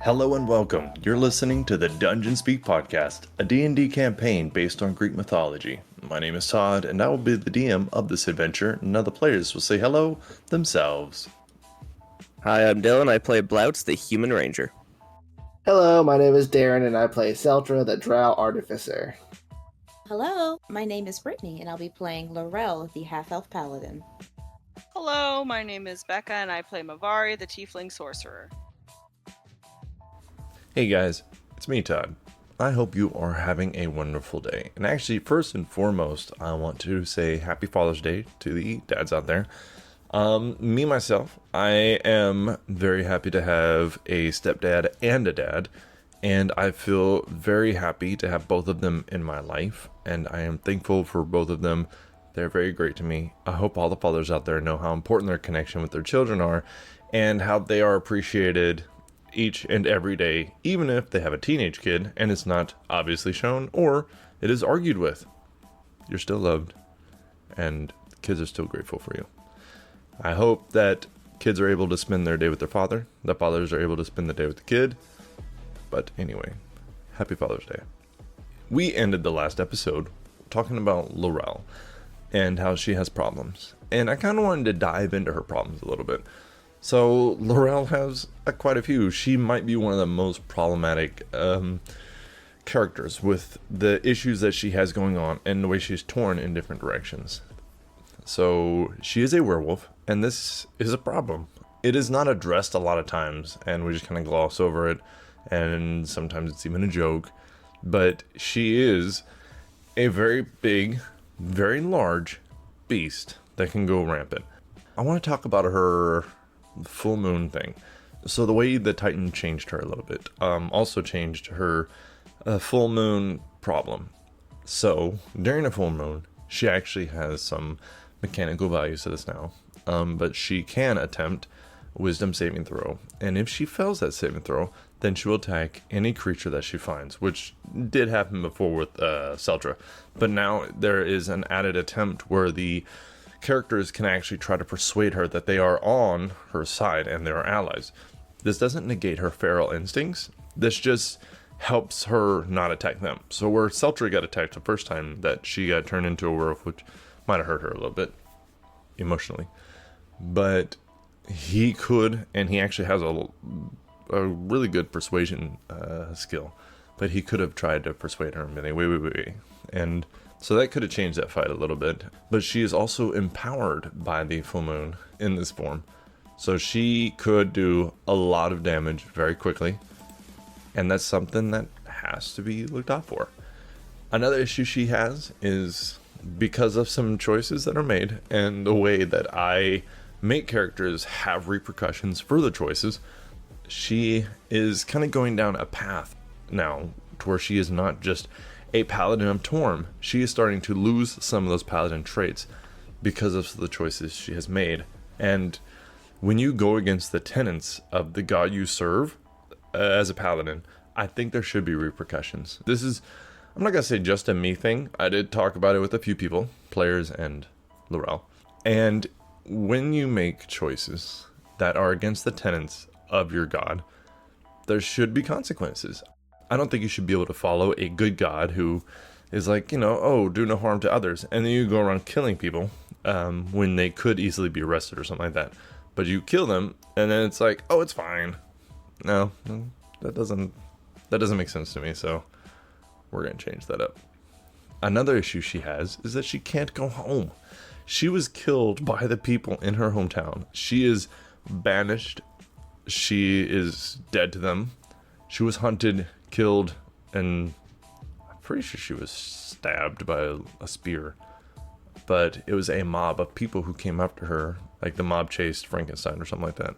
Hello and welcome. You're listening to the Dungeon Speak podcast, a D&D campaign based on Greek mythology. My name is Todd, and I will be the DM of this adventure, and now the players will say hello themselves. Hi, I'm Dylan. I play Blouts, the Human Ranger. Hello, my name is Darren, and I play Seltra, the Drow Artificer. Hello, my name is Brittany, and I'll be playing Laurel, the Half-Elf Paladin. Hello, my name is Becca, and I play Mavari, the Tiefling Sorcerer. Hey guys, it's me, Todd. I hope you are having a wonderful day. And actually, first and foremost, I want to say Happy Father's Day to the dads out there. Myself, I am very happy to have a stepdad and a dad, and I feel very happy to have both of them in my life, and I am thankful for both of them. They're very great to me. I hope all the fathers out there know how important their connection with their children are, and how they are appreciated each and every day, even if they have a teenage kid and it's not obviously shown or it is argued with. You're still loved, and kids are still grateful for you. I hope that kids are able to spend their day with their father, that fathers are able to spend the day with the kid. But anyway, happy Father's Day. We ended the last episode talking about Laurel and how she has problems, and I kind of wanted to dive into her problems a little bit. So Laurel has quite a few. She might be one of the most problematic characters with the issues that she has going on and the way she's torn in different directions. So she is a werewolf, and this is a problem. It is not addressed a lot of times, and we just kind of gloss over it, and sometimes it's even a joke. But she is a very big, very large beast that can go rampant. I want to talk about her full moon thing. So the way the Titan changed her a little bit also changed her full moon problem. So during a full moon, she actually has some mechanical values to this now, but she can attempt wisdom saving throw, and if she fails that saving throw, then she will attack any creature that she finds, which did happen before with Seltra, but now there is an added attempt where the characters can actually try to persuade her that they are on her side and they are allies. This doesn't negate her feral instincts. This just helps her not attack them. So where Seltra got attacked the first time that she got turned into a werewolf, which might have hurt her a little bit emotionally, but he could, and he actually has a really good persuasion skill, but he could have tried to persuade her and been like, wait, and so that could have changed that fight a little bit. But she is also empowered by the full moon in this form. So she could do a lot of damage very quickly. And that's something that has to be looked out for. Another issue she has is because of some choices that are made and the way that I make characters have repercussions for the choices, she is kind of going down a path now to where she is not just a paladin of Torm. She is starting to lose some of those paladin traits because of the choices she has made. And when you go against the tenets of the god you serve as a paladin, I think there should be repercussions. This is, I'm not going to say just a me thing. I did talk about it with a few people, players and Laurel. And when you make choices that are against the tenets of your god, there should be consequences. I don't think you should be able to follow a good god who is like, do no harm to others, and then you go around killing people when they could easily be arrested or something like that. But you kill them, and then it's like, oh, it's fine. No, that doesn't make sense to me, so we're going to change that up. Another issue she has is that she can't go home. She was killed by the people in her hometown. She is banished. She is dead to them. She was hunted, killed, and I'm pretty sure she was stabbed by a spear. But it was a mob of people who came after her, like the mob chased Frankenstein or something like that.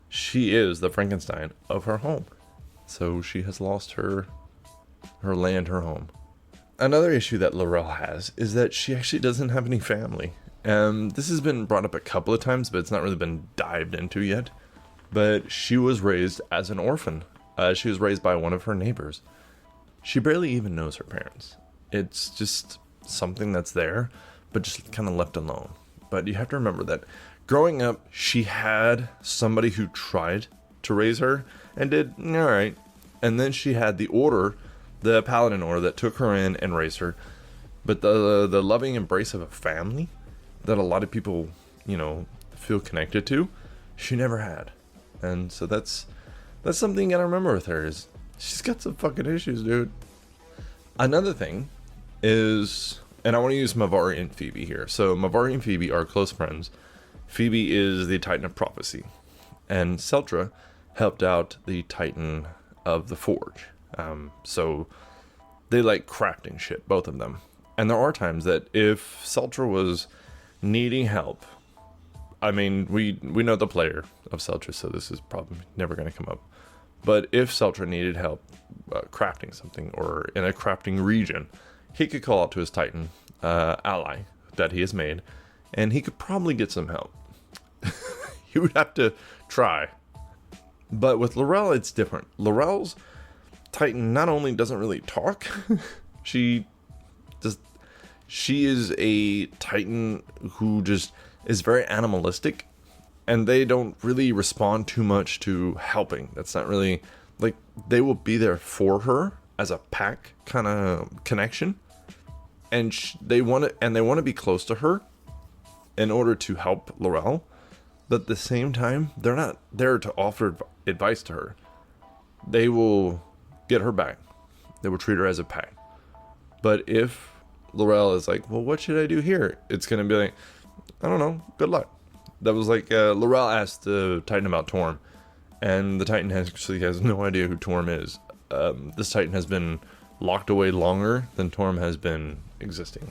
She is the Frankenstein of her home. So she has lost her land, her home. Another issue that Laurel has is that she actually doesn't have any family. This has been brought up a couple of times, but it's not really been dived into yet. But she was raised as an orphan. She was raised by one of her neighbors. She barely even knows her parents. It's just something that's there, but just kind of left alone. But you have to remember that growing up, she had somebody who tried to raise her and did all right. And then she had the order, the paladin order, that took her in and raised her. But the loving embrace of a family that a lot of people, feel connected to, she never had. And so that's something you gotta remember with her, is she's got some fucking issues, dude. Another thing is, and I want to use Mavari and Phoebe here. So Mavari and Phoebe are close friends. Phoebe is the Titan of Prophecy, and Seltra helped out the Titan of the Forge. So they like crafting shit, both of them. And there are times that if Seltra was needing help, I mean, we know the player of Seltra, so this is probably never going to come up. But if Seltra needed help crafting something or in a crafting region, he could call out to his Titan ally that he has made, and he could probably get some help. He would have to try. But with Laurel, it's different. Laurel's Titan not only doesn't really talk, she is a Titan who just is very animalistic, and they don't really respond too much to helping. That's not really, like, they will be there for her as a pack kind of connection, and they want to be close to her in order to help Laurel, but at the same time, they're not there to offer advice to her. They will get her back. They will treat her as a pack. But if Laurel is like, well, what should I do here? It's going to be like, I don't know, good luck. That was like, Laurel asked the Titan about Torm, and the Titan actually has no idea who Torm is. This Titan has been locked away longer than Torm has been existing.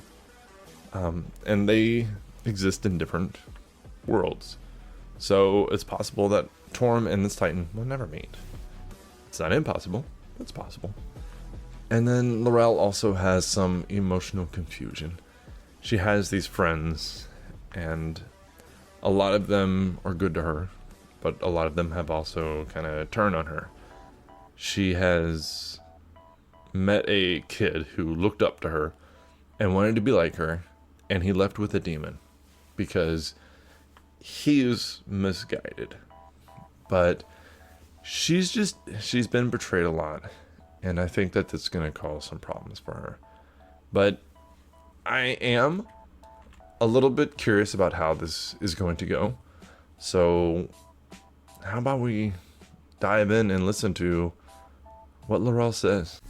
And they exist in different worlds. So it's possible that Torm and this Titan will never meet. It's not impossible, it's possible. And then Laurel also has some emotional confusion. She has these friends, and a lot of them are good to her, but a lot of them have also kind of turned on her. She has met a kid who looked up to her and wanted to be like her, and he left with a demon because he is misguided. But she's been betrayed a lot, and I think that that's going to cause some problems for her. But I am a little bit curious about how this is going to go. So how about we dive in and listen to what Laurel says.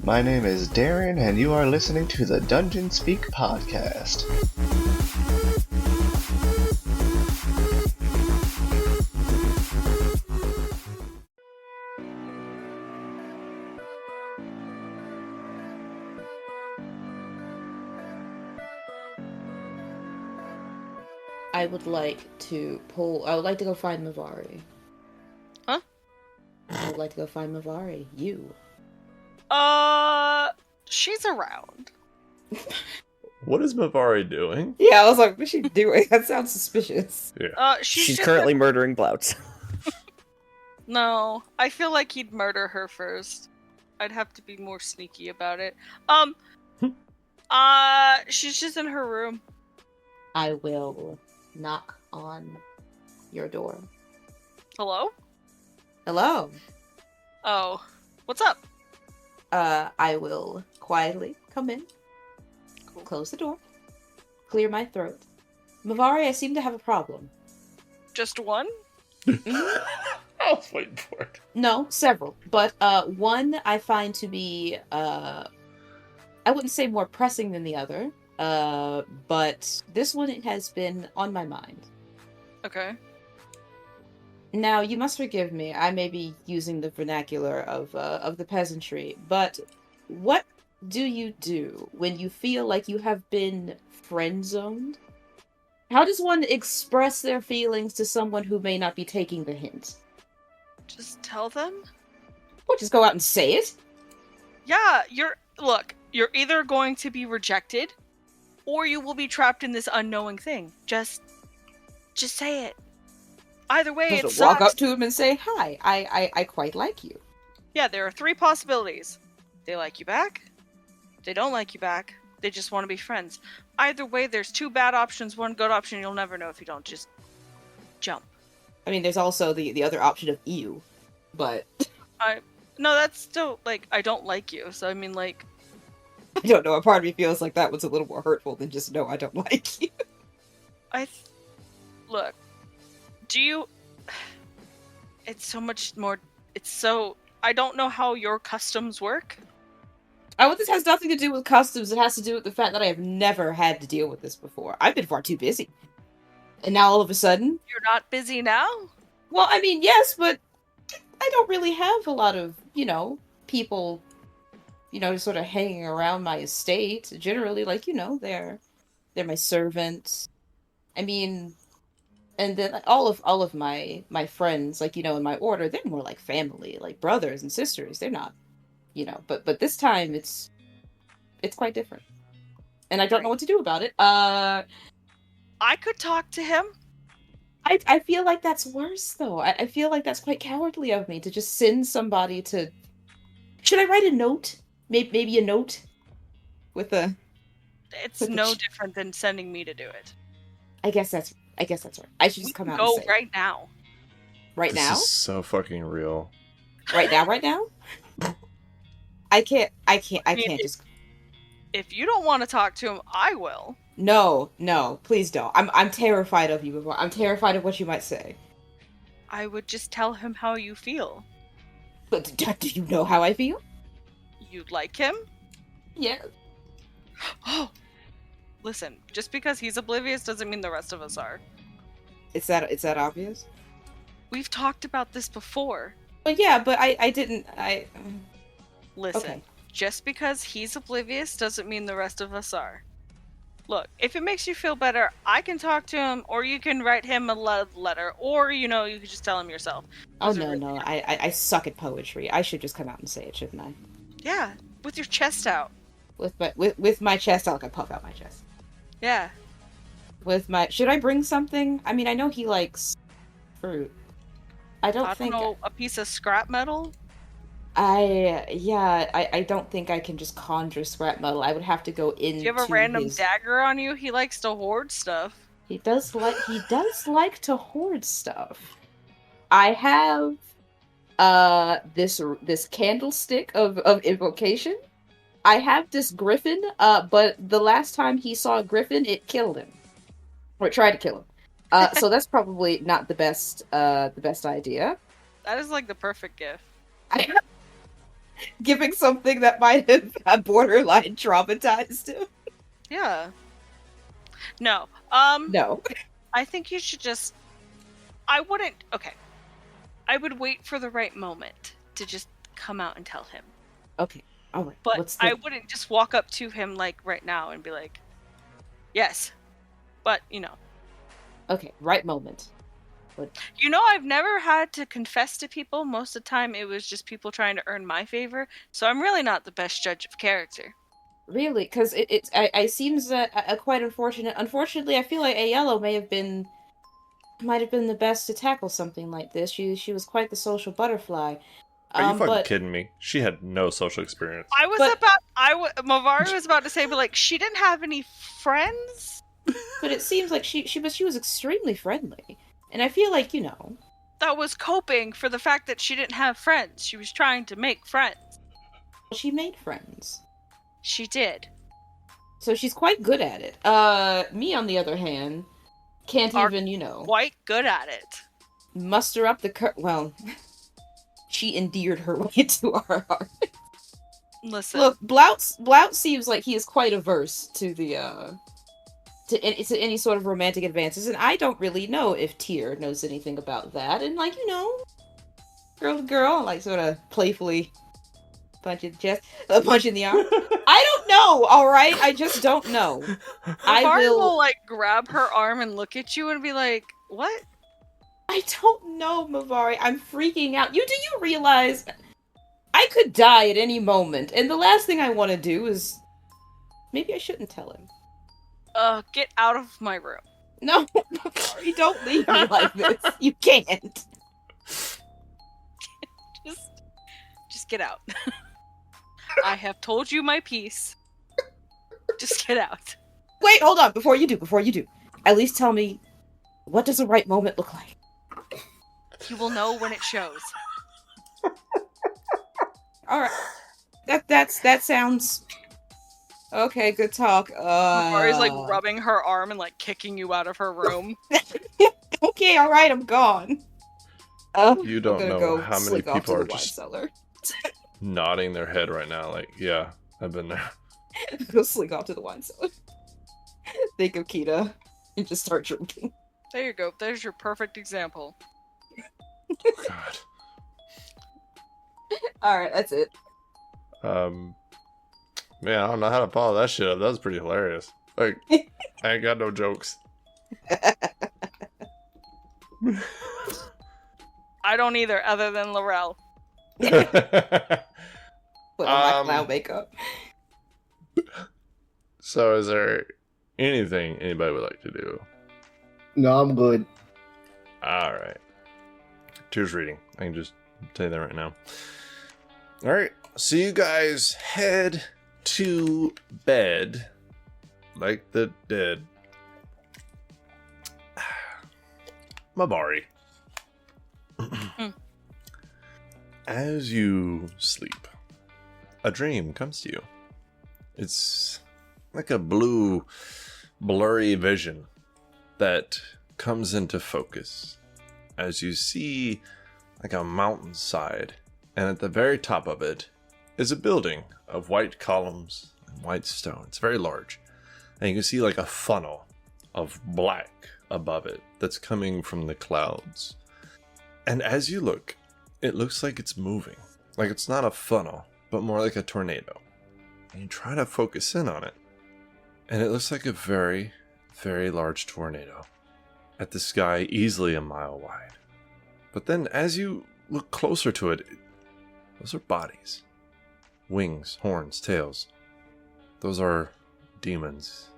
My name is Darren, and you are listening to the Dungeon Speak podcast. I would like to go find Mavari. Huh? I would like to go find Mavari. You. She's around. What is Mavari doing? Yeah, I was like, what's she doing? That sounds suspicious. Yeah. She's currently murdering Blouts. No, I feel like he'd murder her first. I'd have to be more sneaky about it. She's just in her room. I will knock on your door. Hello? Hello. Oh, what's up? I will quietly come in, close the door, clear my throat. Mavari, I seem to have a problem. Just one? I was waiting for it. No, several. But one I find to be, I wouldn't say more pressing than the other, but this one has been on my mind. Okay. Now, you must forgive me, I may be using the vernacular of the peasantry, but what do you do when you feel like you have been friend-zoned? How does one express their feelings to someone who may not be taking the hint? Just tell them? What, just go out and say it? Yeah, you're either going to be rejected, or you will be trapped in this unknowing thing. Just say it. Either way, it Just walk sucks. up to him and say, "Hi, I quite like you." Yeah, there are 3 possibilities. They like you back. They don't like you back. They just want to be friends. Either way, there's 2 bad options, 1 good option. You'll never know if you don't just jump. I mean, there's also the other option of ew, but No, that's still, like, I don't like you. So, I mean, like... I don't know, a part of me feels like that was a little more hurtful than just, no, I don't like you. Look, do you... It's so much more... It's so... I don't know how your customs work. This has nothing to do with customs, it has to do with the fact that I have never had to deal with this before. I've been far too busy. And now all of a sudden... You're not busy now? Well, I mean, yes, but I don't really have a lot of, people, sort of hanging around my estate. Generally, like, they're my servants. I mean, and then like, all of my friends, like, in my order, they're more like family, like brothers and sisters. They're not, but this time it's quite different. And I don't know what to do about it. I could talk to him. I feel like that's worse, though. I feel like that's quite cowardly of me to just send somebody to... Should I write a note? Maybe a note? It's no different than sending me to do it. I guess that's right. I should just come out and say go right now. Right now? This is so fucking real. Right now? I can't just... If you don't want to talk to him, I will. No, please don't. I'm terrified of you before. I'm terrified of what you might say. I would just tell him how you feel. But do you know how I feel? You'd like him? Yeah. Oh, listen. Just because he's oblivious doesn't mean the rest of us are. It's that obvious? We've talked about this before. Well, yeah, but I didn't. Listen. Okay. Just because he's oblivious doesn't mean the rest of us are. Look, if it makes you feel better, I can talk to him, or you can write him a letter, or, you could just tell him yourself. Oh, no, I suck at poetry. I should just come out and say it, shouldn't I? Yeah, with your chest out. With my chest out, I puff out my chest. Yeah. Should I bring something? I mean, I know he likes fruit. I don't know, a piece of scrap metal? I don't think I can just conjure scrap metal. I would have to go into. Do you have a random dagger on you? He likes to hoard stuff. He does like to hoard stuff. I have this candlestick of invocation. I have this griffin, but the last time he saw a griffin, it killed him. Or it tried to kill him. So that's probably not the best idea. That is like the perfect gift. Giving something that might have borderline traumatized him. Yeah. No. No. I think you should just... I wouldn't... Okay. I would wait for the right moment to just come out and tell him. Okay. Alright. But I wouldn't just walk up to him, like, right now and be like, yes. But, Okay, right moment. But... I've never had to confess to people. Most of the time, it was just people trying to earn my favor. So I'm really not the best judge of character. Really? Because it seems quite unfortunate. Unfortunately, I feel like Aiello might have been the best to tackle something like this. She was quite the social butterfly. Are you fucking kidding me? She had no social experience. Mavari was about to say, but, like, she didn't have any friends? But it seems like she was extremely friendly. And I feel like, that was coping for the fact that she didn't have friends. She was trying to make friends. She made friends. She did. So she's quite good at it. Me, on the other hand, can't even, quite good at it. Muster up the well, she endeared her way into our heart. Listen. Look, Blout seems like he is quite averse to the, to any sort of romantic advances, and I don't really know if Tyr knows anything about that. And, like, girl to girl, like, sort of playfully punch in the chest, punch in the arm. I don't know, alright? I just don't know. I will, like, grab her arm and look at you and be like, what? I don't know, Mavari. I'm freaking out. Do you realize I could die at any moment, and the last thing I want to do is... Maybe I shouldn't tell him. Get out of my room. No, Mabari, don't leave me like this. You can't. Just get out. I have told you my piece. Just get out. Wait, hold on. Before you do, at least tell me, what does the right moment look like? You will know when it shows. All right. That sounds okay. Good talk. Mabari's like rubbing her arm and like kicking you out of her room. Okay, all right, I'm gone. You don't know how many people are just cellar. nodding their head right now. Like, yeah, I've been there. Go slink off to the wine cellar. Think of Kita and just start drinking. There you go. There's your perfect example. God. Alright, that's it. Man, I don't know how to follow that shit up. That was pretty hilarious. Like, I ain't got no jokes. I don't either, other than Laurel. Put on my clown makeup. So, is there anything anybody would like to do? No, I'm good. Alright. Tears reading. I can just tell you that right now. Alright, so you guys head to bed like the dead. Mabari. As you sleep, a dream comes to you. It's like a blue, blurry vision that comes into focus as you see like a mountainside, and at the very top of it is a building of white columns and white stone. It's very large, and you can see like a funnel of black above it that's coming from the clouds. And as you look, it looks like it's moving. Like it's not a funnel, but more like a tornado. And you try to focus in on it, and it looks like a very, very large tornado at the sky easily a mile wide. But then as you look closer to it, those are bodies. Wings, horns, tails. Those are demons.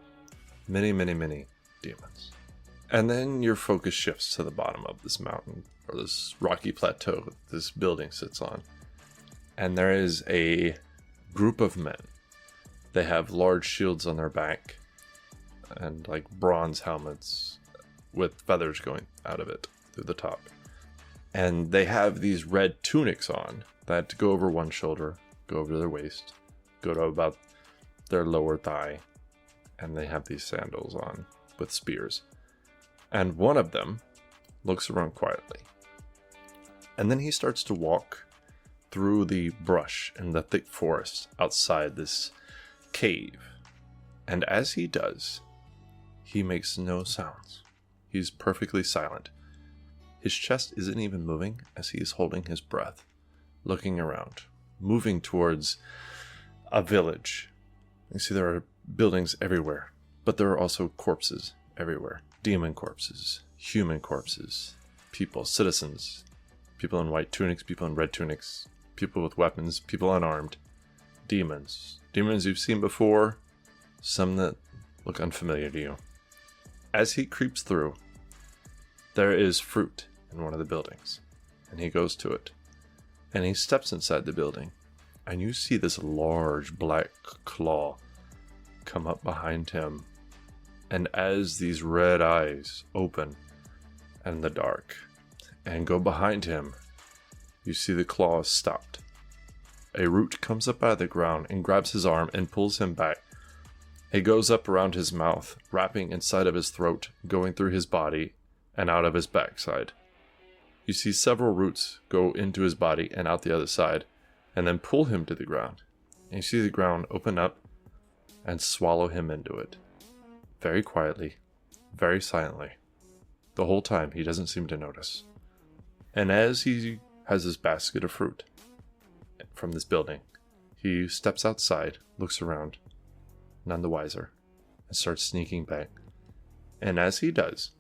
Many, many, many demons. And then your focus shifts to the bottom of this mountain, or this rocky plateau that this building sits on. And there is a group of men. They have large shields on their back and like bronze helmets with feathers going out of it through the top. And they have these red tunics on that go over one shoulder, go over their waist, go to about their lower thigh, and they have these sandals on with spears. And one of them looks around quietly. And then he starts to walk through the brush and the thick forest outside this cave. And as he does, he makes no sounds. He's perfectly silent. His chest isn't even moving as he is holding his breath, looking around, moving towards a village. You see there are buildings everywhere, but there are also corpses everywhere. Demon corpses, human corpses, people, citizens, people in white tunics, people in red tunics, people with weapons, people unarmed, demons. Demons you've seen before, some that look unfamiliar to you. As he creeps through, there is fruit in one of the buildings, and he goes to it, and he steps inside the building, and you see this large black claw come up behind him, and as these red eyes open in the dark and go behind him, you see the claw stopped. A root comes up out of the ground and grabs his arm and pulls him back. It goes up around his mouth, wrapping inside of his throat, going through his body and out of his backside. You see several roots go into his body and out the other side, and then pull him to the ground. And you see the ground open up and swallow him into it. Very quietly, very silently. The whole time he doesn't seem to notice. And as he has this basket of fruit from this building, he steps outside, looks around, none the wiser, and starts sneaking back. And as he does,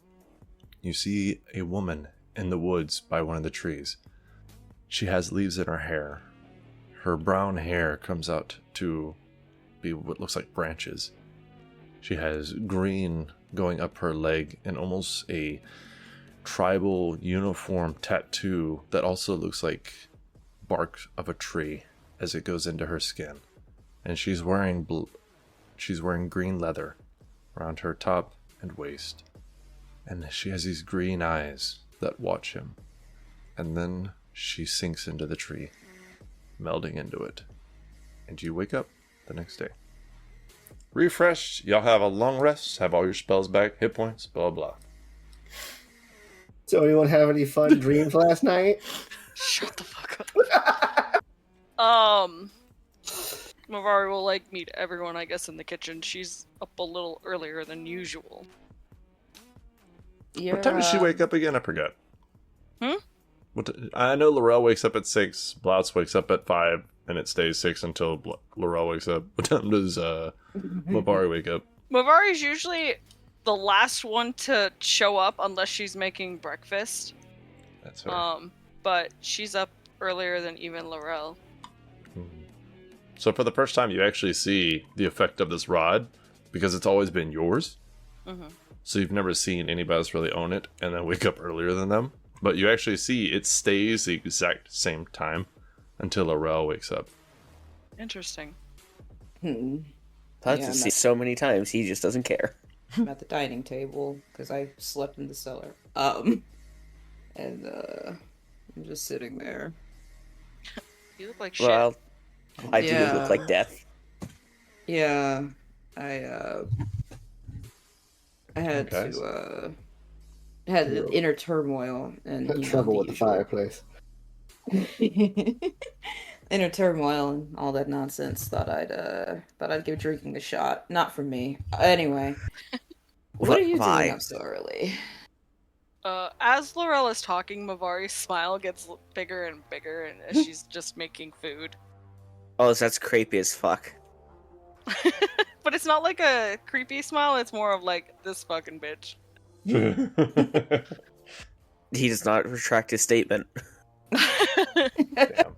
you see a woman in the woods by one of the trees. She has leaves in her hair. Her brown hair comes out to be what looks like branches. She has green going up her leg and almost a tribal uniform tattoo that also looks like bark of a tree as it goes into her skin. And she's wearing green leather around her top and waist. And she has these green eyes that watch him. And then she sinks into the tree, melding into it. And you wake up the next day. Refreshed, y'all have a long rest, have all your spells back, hit points, blah blah. So anyone have any fun dreams last night? Shut the fuck up. Mavari will meet everyone, I guess, in the kitchen. She's up a little earlier than usual. What time does she wake up again? I forgot. Hmm? I know Laurel wakes up at 6, Blouts wakes up at 5, and it stays 6 until Laurel wakes up. What time does Mavari wake up? Mavari's usually the last one to show up unless she's making breakfast. That's her. But she's up earlier than even Laurel. So for the first time, you actually see the effect of this rod, because it's always been yours. Mm-hmm. So you've never seen anybody else really own it and then wake up earlier than them. But you actually see it stays the exact same time until Laurel wakes up. Interesting. That's see so many times, he just doesn't care. I'm at the dining table because I slept in the cellar. And I'm just sitting there. You look like shit. Well, I do Yeah. look like death. Yeah, I had Okay. to had an inner turmoil and Had trouble with the fireplace. inner turmoil and all that nonsense. Thought I'd give drinking a shot. Not for me. Anyway, what are you Why? doing up so early? As Laurel is talking, Mavari's smile gets bigger and bigger, and as she's just making food. Oh, that's creepy as fuck. But it's not like a creepy smile, it's more of like, this fucking bitch. He does not retract his statement. Damn.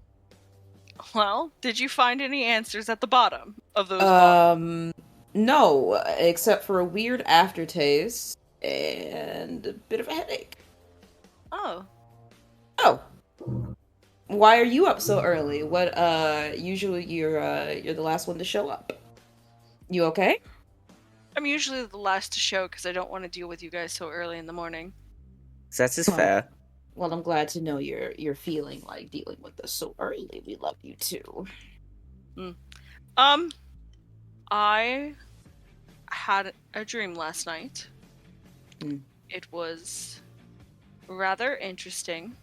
Well, did you find any answers at the bottom of those bottles? No, except for a weird aftertaste and a bit of a headache. Oh. Oh. Why are you up so early? What usually you're the last one to show up. You okay? I'm usually the last to show because I don't want to deal with you guys so early in the morning. That's just Well, fair. Well, I'm glad to know you're feeling like dealing with us so early. We love you too. I had a dream last night. Mm. It was rather interesting,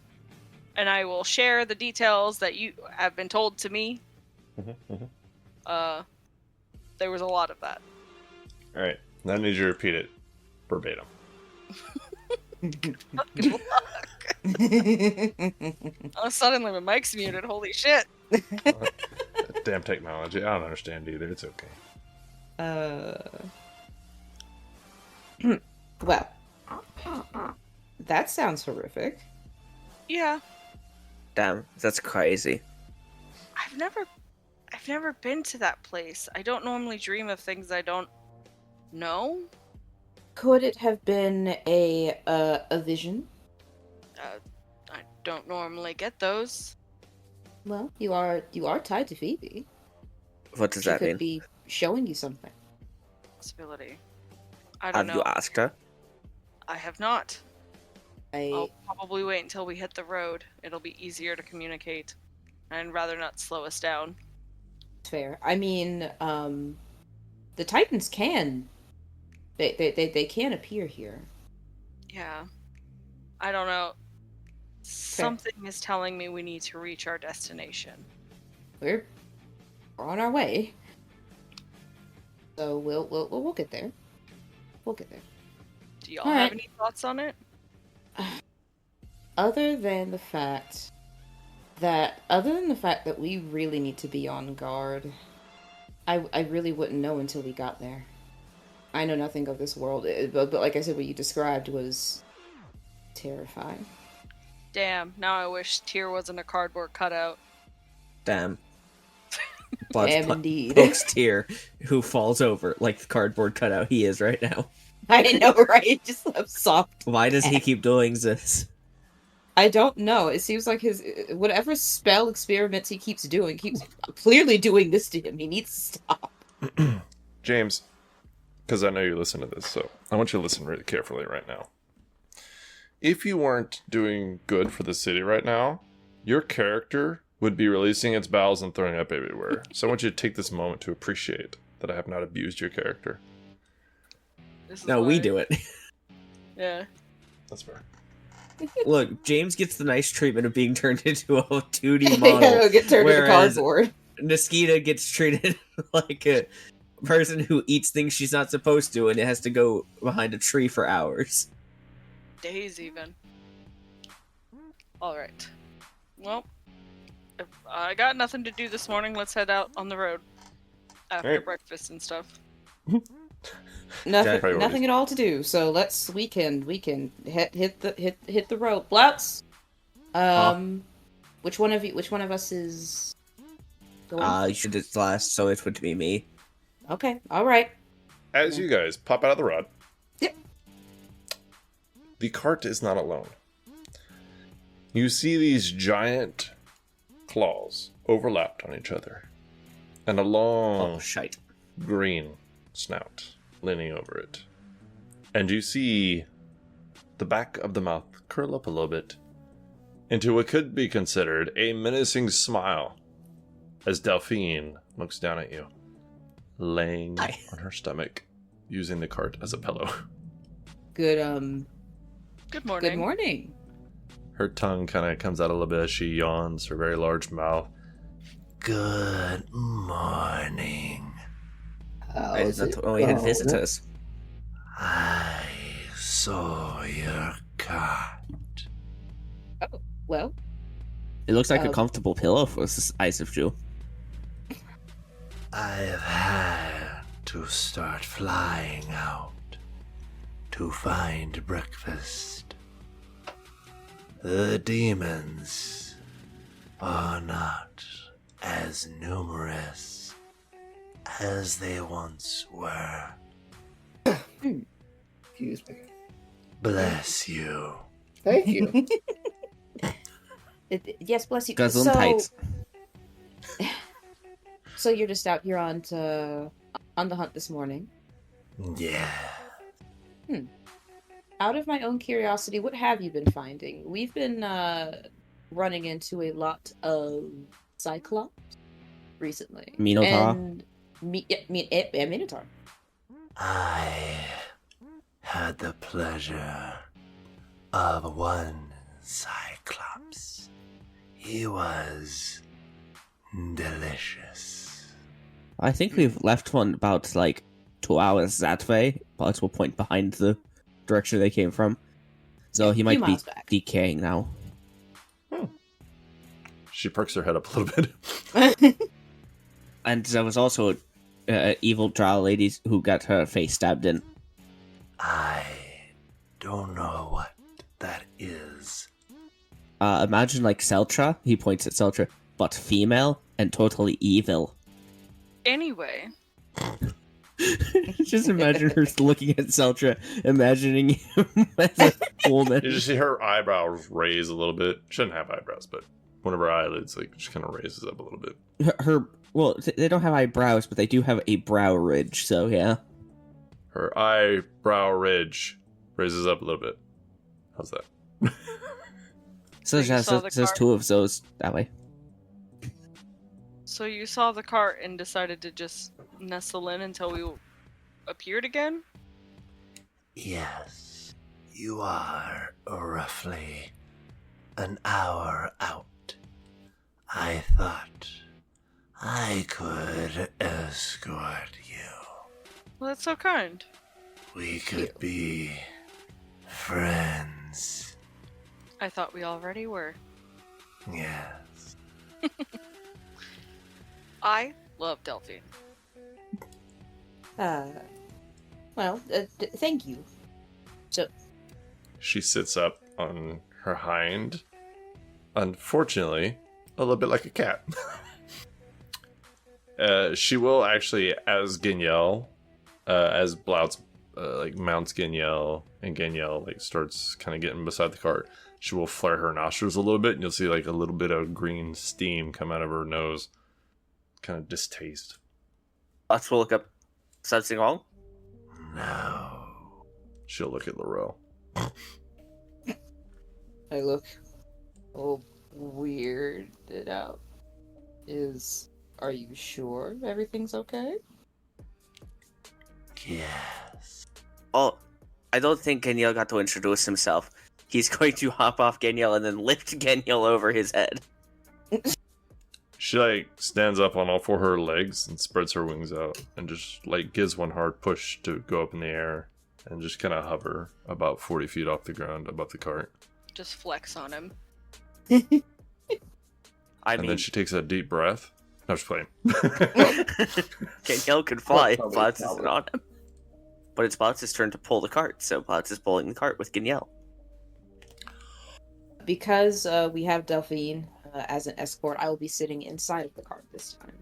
and I will share the details that you have been told to me. There was a lot of that. Alright, now I need you to repeat it verbatim. Fucking luck. Oh, suddenly my mic's muted. Holy shit. Damn technology. I don't understand either. It's okay. Well, that sounds horrific. Yeah, Damn, that's crazy. I've never been to that place. I don't normally dream of things I don't know. Could it have been a vision? I don't normally get those. Well, you are tied to Phoebe. What does She that could mean? be showing you something. Possibility. I don't Have know. you asked her? I have not. I'll I probably wait until we hit the road. It'll be easier to communicate. I'd rather not slow us down. fair. I mean, the Titans can. They can appear here. Yeah. I don't know. Something is telling me we need to reach our destination. We're on our way. So we'll get there. We'll get there. Do y'all All have right. any thoughts on it? Other than the fact that we really need to be on guard, I really wouldn't know until we got there. I know nothing of this world, but like I said, what you described was terrifying. Damn, now I wish Tyr wasn't a cardboard cutout. Damn. Bloods Am indeed. pokes Tyr, who falls over like the cardboard cutout he is right now. I know, right? Just a soft. Why does he keep doing this? I don't know. It seems like his whatever spell experiments he keeps doing keeps clearly doing this to him. He needs to stop. James, because I know you listen to this, so I want you to listen really carefully right now. If you weren't doing good for the city right now, your character would be releasing its bowels and throwing up everywhere. So I want you to take this moment to appreciate that I have not abused your character. No, we do it. Yeah. That's fair. Look, James gets the nice treatment of being turned into a 2D model. Yeah, get turned into whereas cardboard. Niskita gets treated like a person who eats things she's not supposed to, and it has to go behind a tree for hours. Days even. Alright. Well, if I got nothing to do this morning. Let's head out on the road. After Alright. breakfast and stuff. Nothing, Priorities. nothing at all to do. So we can hit the road. Blouts. Which one of us is going? You should do last, so it would be me. Okay, all right. As you guys pop out of the rod, Yep. the cart is not alone. You see these giant claws overlapped on each other, and a long Oh, shite. green snout leaning over it. And you see the back of the mouth curl up a little bit into what could be considered a menacing smile as Delphine looks down at you, laying Hi. on her stomach, using the cart as a pillow. Good Good morning. good morning. Her tongue kind of comes out a little bit as she yawns, her very large mouth. Good morning. How's it Oh, we had going? visitors. I saw your cat. Well, It looks like a Um, comfortable pillow for this ice of Jew. I've had to start flying out to find breakfast. The demons are not as numerous as they once were. Excuse me. Bless you. Thank you. yes, bless you. Guzzling so, tights. so you're just out here on the hunt this morning. Yeah. Out of my own curiosity, what have you been finding? We've been running into a lot of cyclops recently. Minotaur? And Minotaur. I had the pleasure of one Cyclops. He was delicious. I think we've left one about, 2 hours that way, possible point behind the direction they came from. So he few might be miles back. decaying now. She perks her head up a little bit. And there was also evil drow ladies who got her face stabbed in. I don't know what that is. Imagine Seltra, he points at Seltra, but female and totally evil. Anyway, Just imagine her looking at Seltra, imagining him as a woman. You just see her eyebrows raise a little bit. She doesn't have eyebrows, but one of her eyelids just kind of raises up a little bit. They don't have eyebrows, but they do have a brow ridge, so yeah. Her eyebrow ridge raises up a little bit. How's that? So you saw the there's car? two of those that way. so you saw the cart and decided to just nestle in until we appeared again? Yes, you are roughly an hour out. I thought I could escort you. Well, that's so kind. We could be friends. I thought we already were. Yes. I love Delphi. Thank you. So, She sits up on her hind. Unfortunately, a little bit like a cat. She will actually, as Genielle, as Bloutz mounts Genielle, and Genielle starts kind of getting beside the cart, she will flare her nostrils a little bit, and you'll see a little bit of green steam come out of her nose. Kind of distaste. Let's look up something wrong. No. She'll look at Laurel. I look all weirded out. Are you sure everything's okay? Yes. Oh, I don't think Geniel got to introduce himself. He's going to hop off Geniel and then lift Geniel over his head. She stands up on all four of her legs and spreads her wings out and just gives one hard push to go up in the air and just kind of hover about 40 feet off the ground above the cart. Just flex on him. And then she takes a deep breath. No, just playing. Geniel can fly if Bloutz isn't on him. But it's Bloutz's turn to pull the cart, so Bloutz is pulling the cart with Geniel. Because we have Delphine as an escort, I will be sitting inside of the cart this time.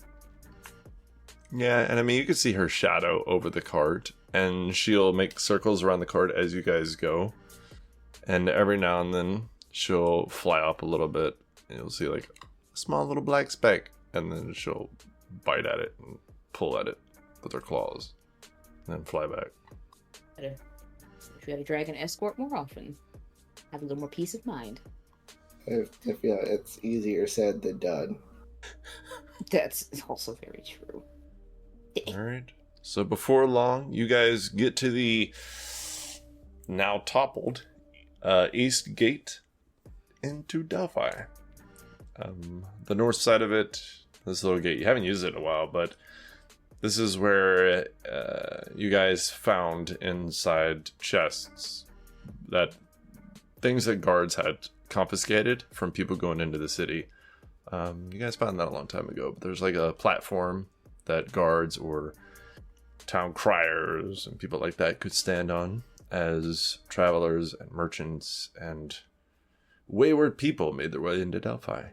Yeah, and I mean, you can see her shadow over the cart, and she'll make circles around the cart as you guys go. And every now and then, she'll fly up a little bit, and you'll see a small little black speck, and then she'll bite at it and pull at it with her claws, and then fly back. Wish we had a dragon escort more often. Have a little more peace of mind. I feel it's easier said than done. That's also very true. Alright. So before long, you guys get to the now toppled east gate into Delphi. The north side of it, this little gate, you haven't used it in a while, but this is where you guys found inside chests things that guards had confiscated from people going into the city. You guys found that a long time ago, but there's a platform that guards or town criers and people like that could stand on as travelers and merchants and wayward people made their way into Delphi.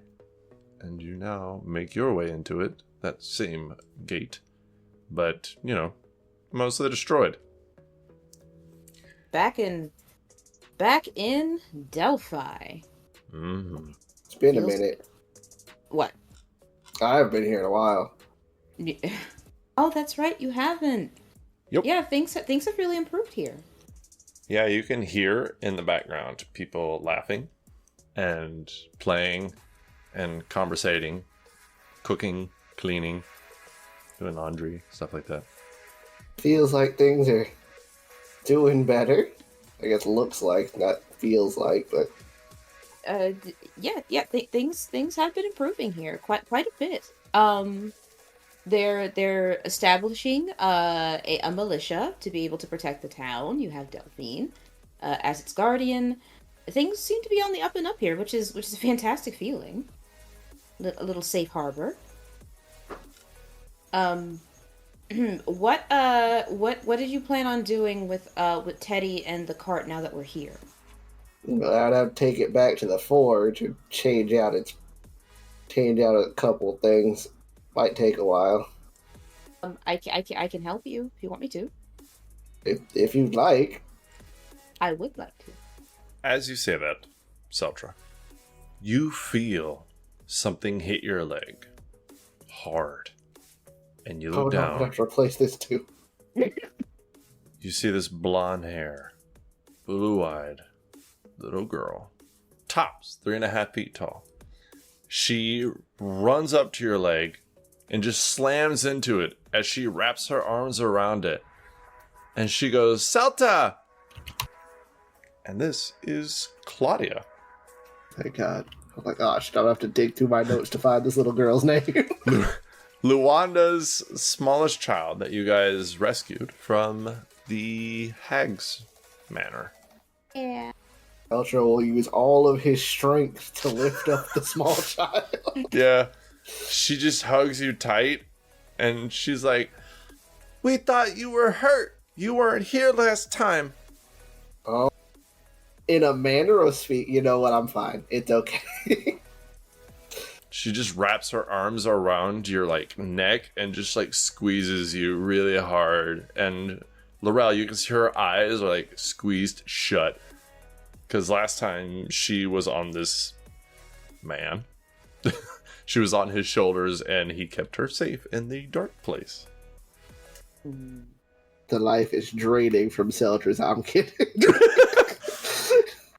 And you now make your way into it, that same gate, but, mostly destroyed. Back in Delphi. Mm-hmm. It's been a minute. What? I've been here in a while. Oh, that's right. You haven't. Yep. Yeah, things have really improved here. Yeah, you can hear in the background people laughing and playing and conversating, cooking, cleaning, doing laundry, stuff like that. Feels like things are doing better. I guess looks like, not feels like, but things have been improving here quite a bit. They're establishing a militia to be able to protect the town. You have Delphine as its guardian. Things seem to be on the up and up here, which is a fantastic feeling. A little safe harbor. What did you plan on doing with Teddy and the cart now that we're here? Well, I'd have to take it back to the forge and change out a couple things. Might take a while. I can help you if you want me to. If you'd like. I would like to. As you say that, Seltra, you feel something hit your leg hard. And you look down. I have to replace this too. You see this blonde hair, blue-eyed little girl, tops 3.5 feet tall. She runs up to your leg and just slams into it as she wraps her arms around it. And she goes, Celta! And this is Claudia. Thank God. Oh my gosh, I don't have to dig through my notes to find this little girl's name. Luanda's smallest child that you guys rescued from the Hag's Manor. Yeah. Ultra will use all of his strength to lift up the small child. Yeah. She just hugs you tight, and she's like, we thought you were hurt. You weren't here last time. Oh. In a manner of speak, you know what? I'm fine. It's okay. She just wraps her arms around your like neck and just like squeezes you really hard. And Laurel, you can see her eyes are like squeezed shut. Because last time she was on this man, she was on his shoulders and he kept her safe in the dark place. The life is draining from Seldris. I'm kidding.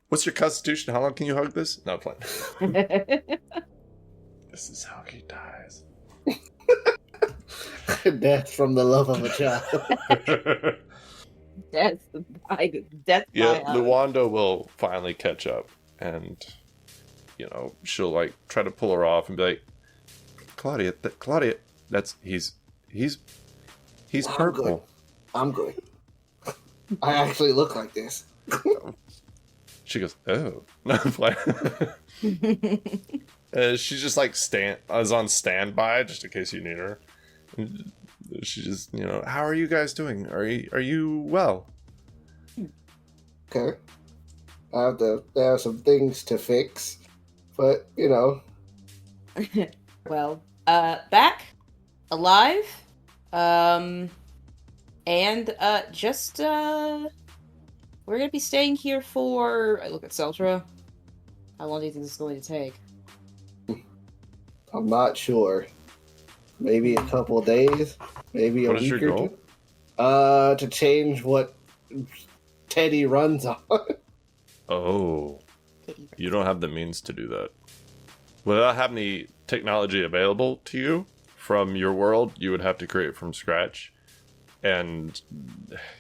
What's your constitution? How long can you hug this? No, playing. This is how he dies. Death from the love of a child. Death by Yeah, hug. Luwanda will finally catch up, and she'll like try to pull her off and be like, Claudia, he's purple. I'm good. I actually look like this. She goes, oh. No, I'm playing. She just like is on standby just in case you need her. And she just, how are you guys doing? Are you well? Okay. I have some things to fix, but Well, back, alive, and just we're gonna be staying here for. I look at Seltra. How long do you think this is going to take? I'm not sure. Maybe a couple of days, maybe a What is week your or goal? two. To change what Teddy runs on. Oh, you don't have the means to do that. Without having the technology available to you from your world, you would have to create from scratch. And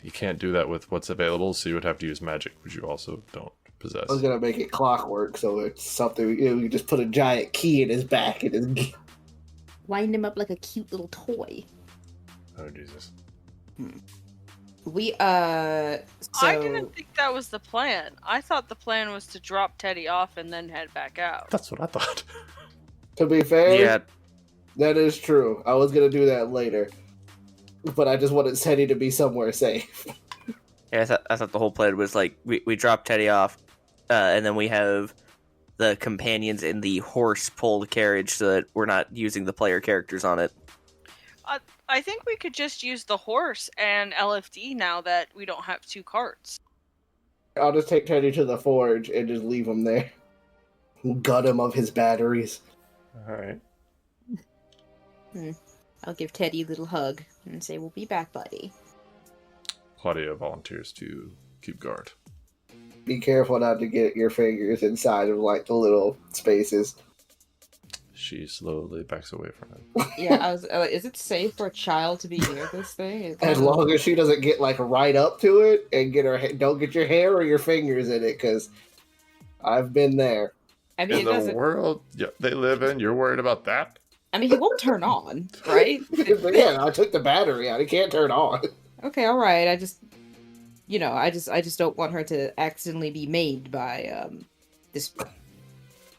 you can't do that with what's available, so you would have to use magic, which you also don't possess. I was gonna make it clockwork, so it's something we just put a giant key in his back and his. Wind him up like a cute little toy. Oh, Jesus. We so I didn't think that was the plan. I thought the plan was to drop Teddy off and then head back out. That's what I thought. To be fair, Yeah, that is true. I was gonna do that later, but I just wanted Teddy to be somewhere safe. yeah. I thought the whole plan was like we drop Teddy off, and then we have the companions in the horse-pulled carriage, so that we're not using the player characters on it. I think we could just use the horse and LFD now that we don't have two carts. I'll just take Teddy to the forge and just leave him there. Gut him of his batteries. All right. I'll give Teddy a little hug and say, "We'll be back, buddy." Claudia volunteers to keep guard. Be careful not to get your fingers inside of like the little spaces. She slowly backs away from him. Yeah, is it safe for a child to be near this thing? As long as she doesn't get like right up to it and don't get your hair or your fingers in it, because I've been there. I mean, In the world they live in, you're worried about that? I mean, he won't turn on, right? But yeah, I took the battery out. It can't turn on. Okay, all right. I just don't want her to accidentally be maimed by this.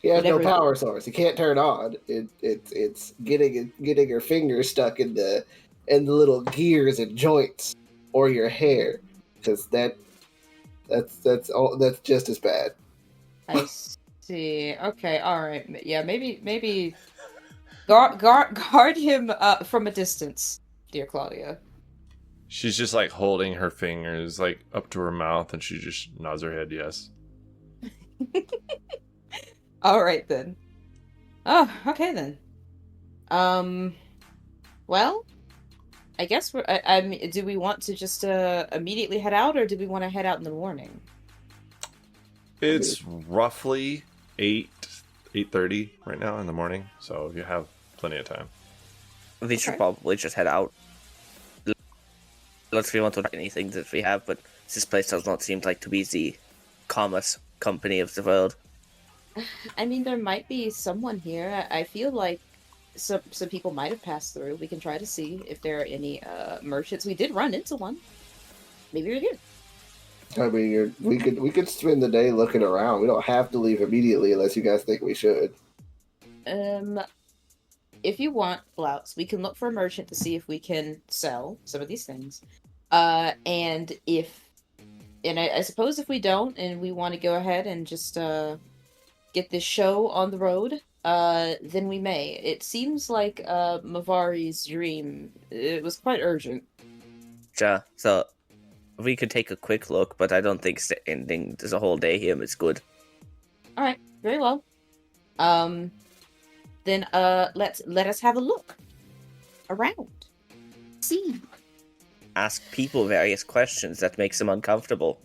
He has no Whatever. power source. He can't turn on. It's getting her fingers stuck in the little gears and joints or your hair, because that's just as bad. I see. Okay, all right. Yeah, maybe guard him from a distance, dear Claudia. She's just like holding her fingers like up to her mouth, and she just nods her head yes. All right then. Oh, okay then. Well, I guess I mean, do we want to just immediately head out, or do we want to head out in the morning? It's roughly 8:30 right now in the morning, so you have plenty of time. We should Okay. probably just head out. Unless we want to track anything that we have, but this place does not seem like to be the calmest company of the world. I mean, there might be someone here. I feel like some people might have passed through. We can try to see if there are any merchants. We did run into one. Maybe you're here. I mean, we could spend the day looking around. We don't have to leave immediately unless you guys think we should. If you want, Blouts, we can look for a merchant to see if we can sell some of these things. And I suppose if we don't, and we want to go ahead and just get this show on the road, then we may. It seems like Mavari's dream, it was quite urgent. So we could take a quick look, but I don't think ending there's a whole day here is good. Alright, very well. Then let us have a look around. See. Ask people various questions that makes them uncomfortable.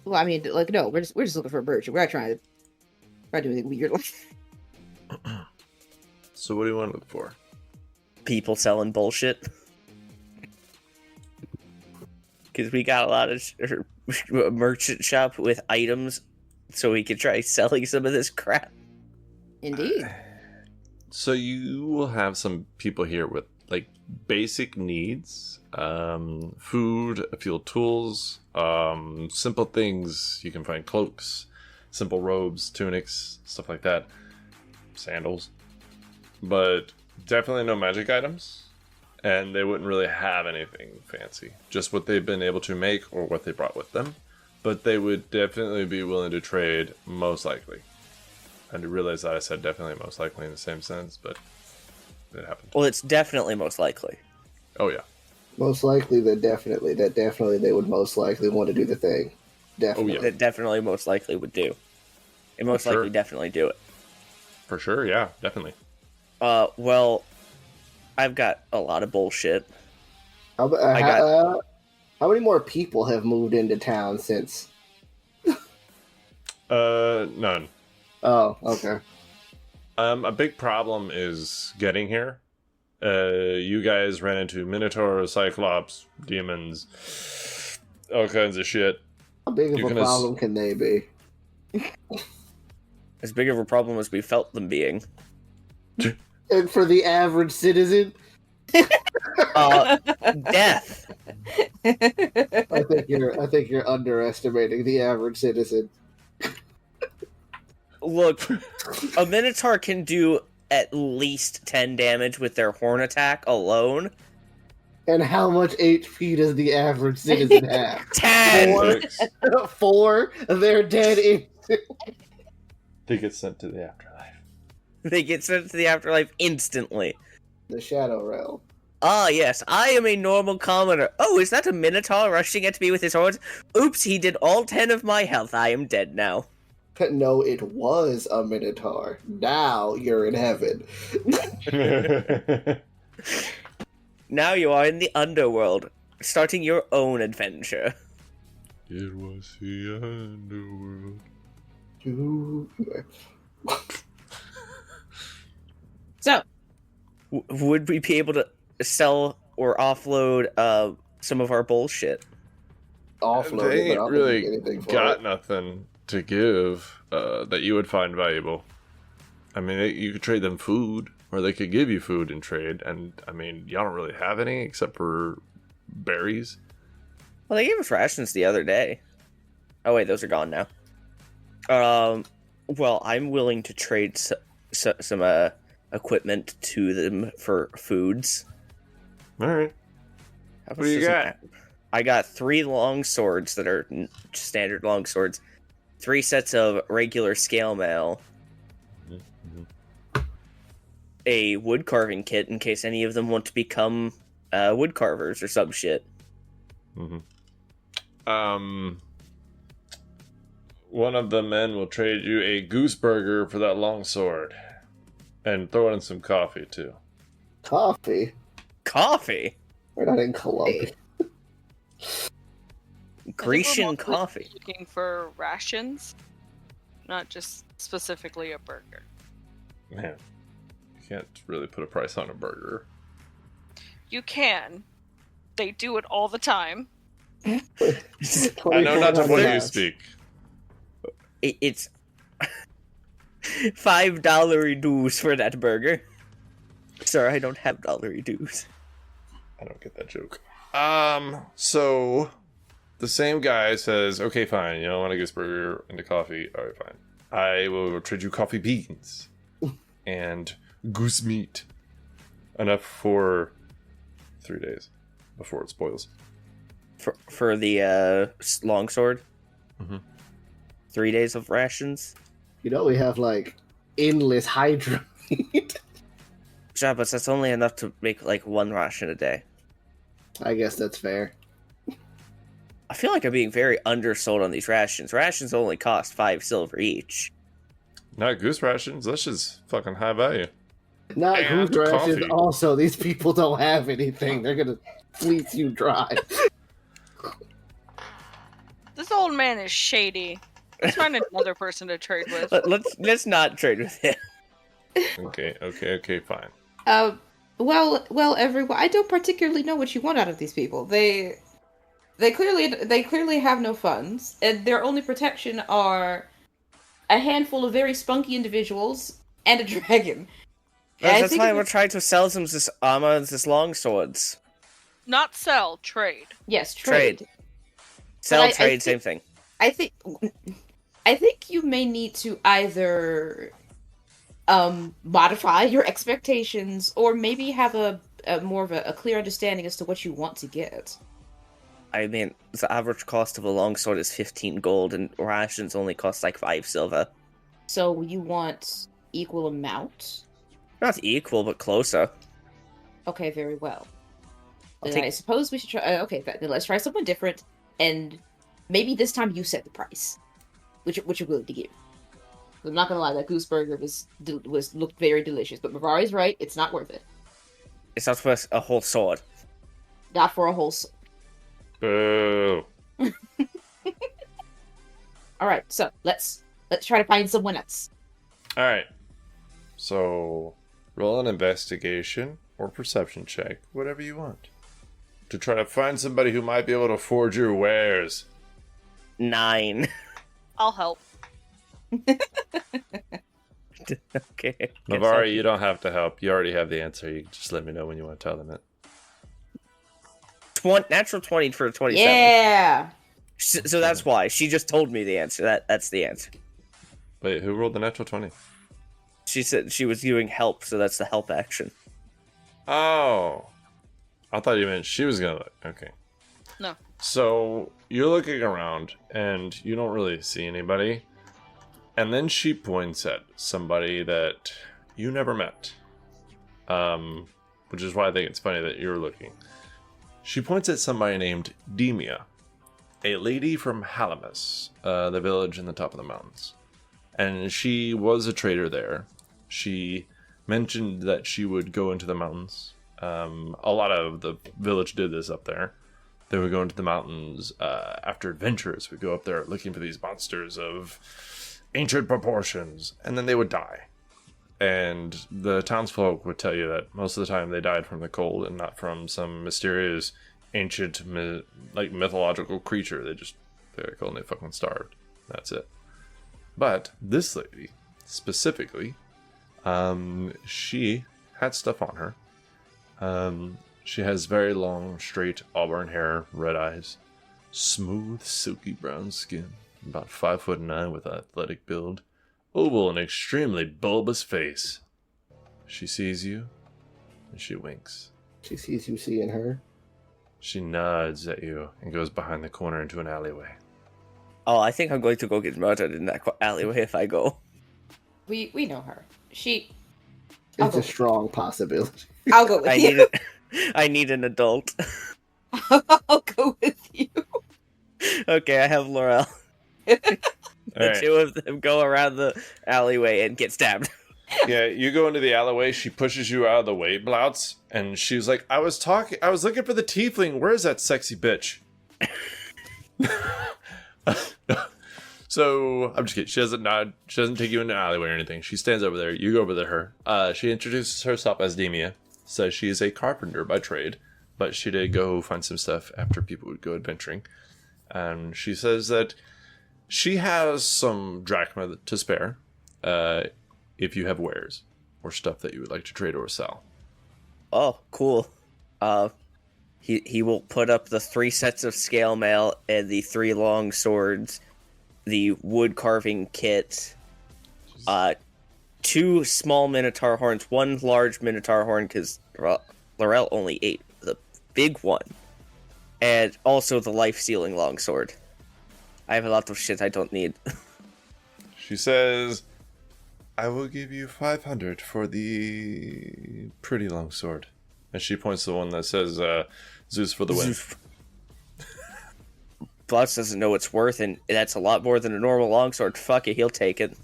Well, I mean, like, no, we're just looking for a bird. We're not trying to do anything weird. So what do you want to look for? People selling bullshit. Because we got a lot of merchant shop with items, so we could try selling some of this crap. Indeed. So you will have some people here with like basic needs, food, a few tools, simple things. You can find cloaks, simple robes, tunics, stuff like that, sandals, but definitely no magic items. And they wouldn't really have anything fancy, just what they've been able to make or what they brought with them. But they would definitely be willing to trade, most likely. I realize that I said definitely most likely in the same sense, but it happened. Well, it's definitely most likely. Oh, yeah. Most likely, that definitely they would most likely want to do the thing. Definitely. Oh, yeah. That definitely most likely would do. It most Sure. likely definitely do it. For sure, yeah, definitely. Well, I've got a lot of bullshit. How many more people have moved into town since? None. Oh, okay. A big problem is getting here. You guys ran into Minotaurs, Cyclops, demons, all kinds of shit. How big of a problem can they be? As big of a problem as we felt them being. And for the average citizen, Death. I think you're underestimating the average citizen. Look, a Minotaur can do at least 10 damage with their horn attack alone. And how much HP does the average citizen have? 10! 4? They're dead. They get sent to the afterlife. They get sent to the afterlife instantly. The Shadow Realm. Ah, yes, I am a normal commoner. Oh, is that a Minotaur rushing at me with his horns? Oops, he did all 10 of my health. I am dead now. No, it was a Minotaur. Now you're in heaven. Now you are in the underworld, starting your own adventure. It was the underworld. So, Would we be able to sell or offload some of our bullshit? Offload They it, but I ain't don't really think anything for got it. nothing to give that you would find valuable. I mean, you could trade them food, or they could give you food in trade. And I mean, y'all don't really have any except for berries. Well, they gave us rations the other day. Oh wait, those are gone now. Well, I'm willing to trade some equipment to them for foods. All right. How What do you got? I got 3 long swords that are standard long swords, 3 sets of regular scale mail, a wood carving kit in case any of them want to become wood carvers or some shit. One of the men will trade you a goose burger for that long sword, and throw in some coffee too. Coffee? Coffee? We're not in Colombia. Grecian I think we're mostly coffee. Looking for rations, not just specifically a burger. Man, you can't really put a price on a burger. You can. They do it all the time. I know not to what you $2,400. speak. It's $5 dues for that burger. Sorry, I don't have dollary dues. I don't get that joke. So the same guy says, okay, fine, you don't want a goose burger and a coffee. All right, fine. I will trade you coffee beans and goose meat. Enough for 3 days before it spoils. For the longsword? Mhm. 3 days of rations? You know we have like endless hydro meat. Yeah, but that's only enough to make like one ration a day. I guess that's fair. I feel like I'm being very undersold on these rations. Rations only cost 5 silver each. Not goose rations. That's just fucking high value. Not And goose rations. coffee. Also, these people don't have anything. They're gonna fleece you dry. This old man is shady. Let's find another person to trade with. Let's not trade with him. Okay, fine. Well, everyone. I don't particularly know what you want out of these people. They clearly have no funds, and their only protection are a handful of very spunky individuals and a dragon. That's why we're trying to sell them this armor and this long swords. Not sell, trade. Yes, trade. Sell, trade, same thing. I think you may need to either modify your expectations or maybe have a more of a clear understanding as to what you want to get. I mean, the average cost of a longsword is 15 gold, and rations only cost like 5 silver. So you want equal amount? Not equal, but closer. Okay, very well. Then I suppose we should try. Then let's try something different, and maybe this time you set the price, which you're willing to give. I'm not gonna lie, that goose burger looked very delicious, but Mavari's right. It's not worth it. It's not worth a whole sword. Not for a whole sword. Boo. All right, so let's try to find someone else. All right. So roll an investigation or perception check, whatever you want, to try to find somebody who might be able to forge your wares. 9. I'll help. Okay. Mavari, you don't have to help. You already have the answer. You can just let me know when you want to tell them it. Natural 20 for 27. Yeah. So that's why. She just told me the answer. That's the answer. Wait, who rolled the natural 20? She said she was doing help, so that's the help action. Oh. I thought you meant she was going to look. Okay. No. So you're looking around, and you don't really see anybody. And then she points at somebody that you never met. Which is why I think it's funny that you're looking. She points at somebody named Demia, a lady from Halamus, the village in the top of the mountains. And she was a trader there. She mentioned that she would go into the mountains. A lot of the village did this up there. They would go into the mountains after adventurers would go up there looking for these monsters of ancient proportions, and then they would die. And the townsfolk would tell you that most of the time they died from the cold and not from some mysterious ancient mythological creature. They got cold and they fucking starved. That's it. But this lady specifically, she had stuff on her. She has very long, straight auburn hair, red eyes, smooth, silky brown skin, about 5'9" with an athletic build, oval and extremely bulbous face. She sees you, and she winks. She sees you seeing her. She nods at you and goes behind the corner into an alleyway. Oh, I think I'm going to go get murdered in that alleyway if I go. We know her. It's a strong possibility. I'll go with you. I need an adult. I'll go with you. Okay, I have Laurel. The Right. two of them go around the alleyway and get stabbed. Yeah, you go into the alleyway, she pushes you out of the way, Blouts, and she's like, I was looking for the tiefling, where is that sexy bitch? So, I'm just kidding, she doesn't nod, she doesn't take you into the alleyway or anything, she stands over there, you go over to her, she introduces herself as Demia, says she is a carpenter by trade, but she did go find some stuff after people would go adventuring, and she says that she has some drachma to spare, if you have wares or stuff that you would like to trade or sell. Oh, cool. He will put up the 3 sets of scale mail and the 3 long swords, the wood carving kit, 2 small minotaur horns, 1 large minotaur horn because Laurel only ate the big one, and also the life-stealing longsword. I have a lot of shit I don't need. She says, I will give you 500 for the pretty long sword. And she points to the one that says Zeus for the win. Blotz doesn't know its worth, and that's a lot more than a normal longsword. Fuck it, he'll take it.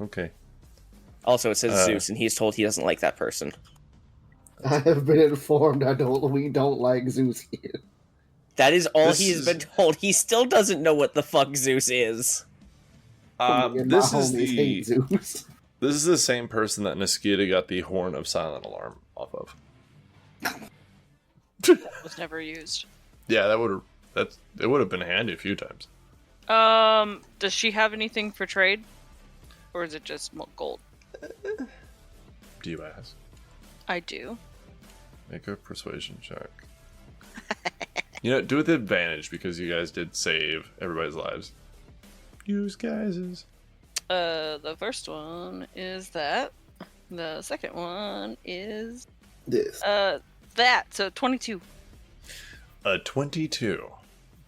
Okay. Also, it says Zeus, and he's told he doesn't like that person. I have been informed we don't like Zeus here. That is all he's been told. He still doesn't know what the fuck Zeus is. This is hate Zeus. This is the same person that Niskita got the Horn of Silent Alarm off of. Was never used. Yeah, it would have been handy a few times. Does she have anything for trade? Or is it just gold? Do you ask? I do. Make a persuasion check. Do it with advantage because you guys did save everybody's lives. Use guises. The first one is that. The second one is This. that. So 22. A 22.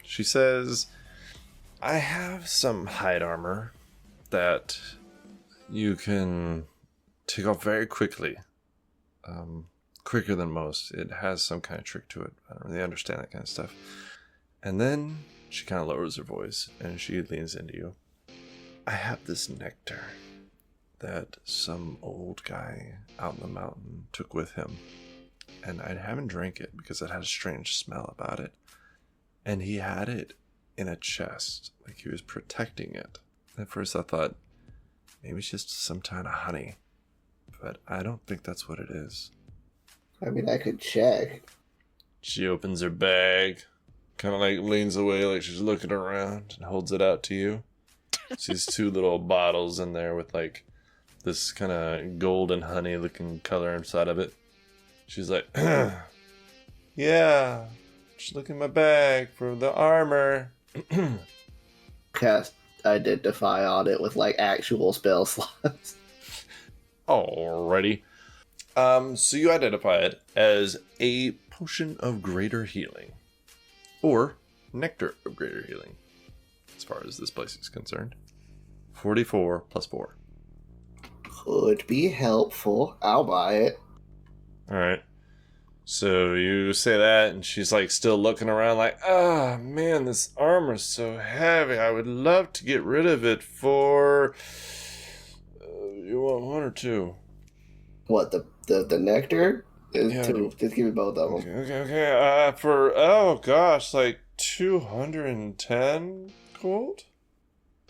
She says, I have some hide armor that you can take off very quickly. Quicker than most. It has some kind of trick to it. I don't really understand that kind of stuff. And then she kind of lowers her voice and she leans into you. I have this nectar that some old guy out in the mountain took with him. And I haven't drank it because it had a strange smell about it. And he had it in a chest, like he was protecting it. At first I thought, maybe it's just some kind of honey. But I don't think that's what it is. I mean, I could check. She opens her bag, kind of like leans away like she's looking around and holds it out to you. Sees two little bottles in there with like this kind of golden honey looking color inside of it. She's like, yeah, just look in my bag for the armor. Cast Identify on it with like actual spell slots. Alrighty. So you identify it as a potion of greater healing. Or nectar of greater healing. As far as this place is concerned. 44 plus 4. Could be helpful. I'll buy it. Alright. So you say that, and she's like still looking around like, ah, man, this armor's so heavy. I would love to get rid of it for... you want one or two? What, the nectar? Yeah. Two. Just give me both of them. Okay. For, oh gosh, like 210 gold?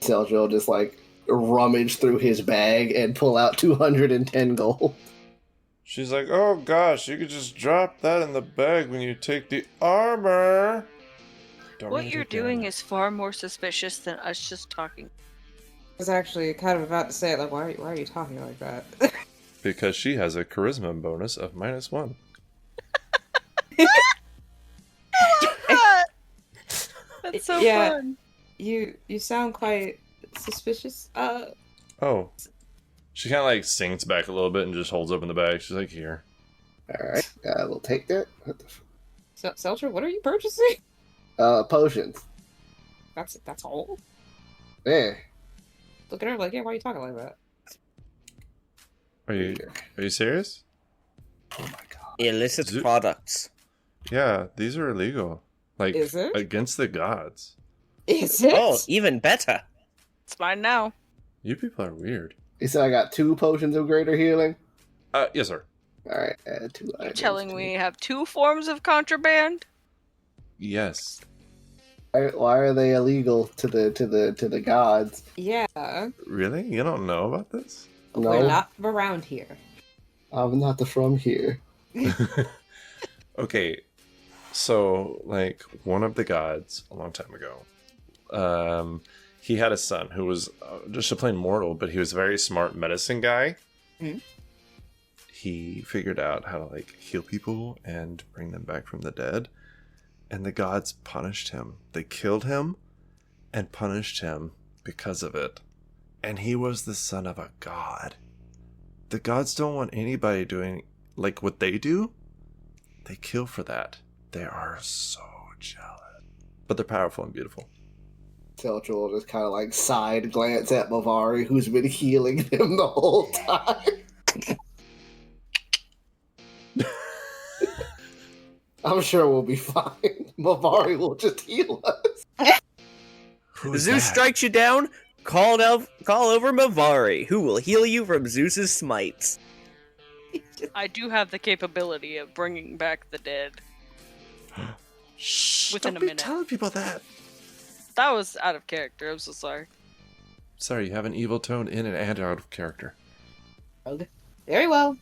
Seljo will just like rummage through his bag and pull out 210 gold. She's like, oh gosh, you could just drop that in the bag when you take the armor. What you're doing is far more suspicious than us just talking. I was actually kind of about to say, like, why are you talking like that? Because she has a charisma bonus of -1. That's so Yeah. fun. You sound quite suspicious. Oh. She kind of like sinks back a little bit and just holds open the bag. She's like, here. Alright, I will take that. What the Seltzer, what are you purchasing? Potions. That's all? Yeah. Look at her like, yeah, why are you talking like that? Are you serious? Oh my god. Illicit Zo- products. Yeah, these are illegal. Like, Is it? against the gods. Is it? Oh, even better. It's mine now. You people are weird. You said I got 2 potions of greater healing? Yes, sir. Alright, add 2 You're items. telling me you have 2 forms of contraband? Yes. Why are they illegal to the gods? Yeah. Really? You don't know about this? No, We're not from around here. I'm not from here. Okay. So, like, one of the gods, a long time ago, he had a son who was just a plain mortal, but he was a very smart medicine guy. Mhm. He figured out how to, like, heal people and bring them back from the dead. And the gods punished him. They killed him and punished him because of it. And he was the son of a god. The gods don't want anybody doing, like, what they do. They kill for that. They are so jealous. But they're powerful and beautiful. Seltra will just kind of like side glance at Mavari, who's been healing him the whole time. I'm sure we'll be fine. Mavari will just heal us. Zeus strikes you down. Call over Mavari, who will heal you from Zeus's smites. I do have the capability of bringing back the dead. Shh, Within don't a be minute. telling people that. That was out of character. I'm so sorry. Sorry, you have an evil tone in and out of character. Okay. Very well.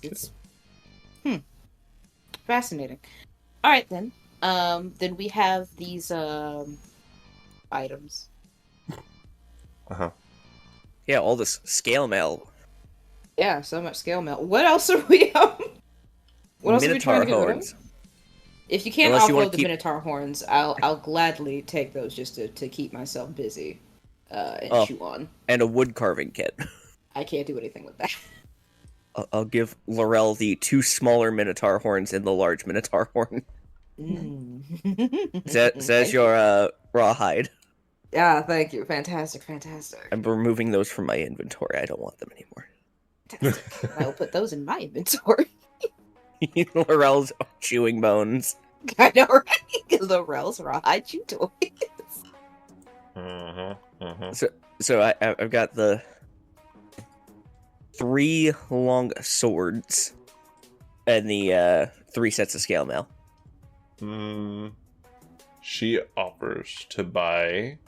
It's fascinating. All right then. Then we have these items. Uh-huh. Yeah, all this scale mail. Yeah, so much scale mail. What else are we What else are we trying to get rid of? horns. If you can't Unless you offload wanna the keep- Minotaur horns, I'll gladly take those just to keep myself busy and Oh. chew on. And a wood carving kit. I can't do anything with that. I'll give Laurel the 2 smaller Minotaur horns and the large Minotaur horn. Says Thank your rawhide. Yeah, thank you. Fantastic. I'm removing those from my inventory. I don't want them anymore. Fantastic. I will put those in my inventory. Laurel's chewing bones. I know, right? Laurel's rawhide chew toys. So I've got the 3 long swords and the 3 sets of scale mail. She offers to buy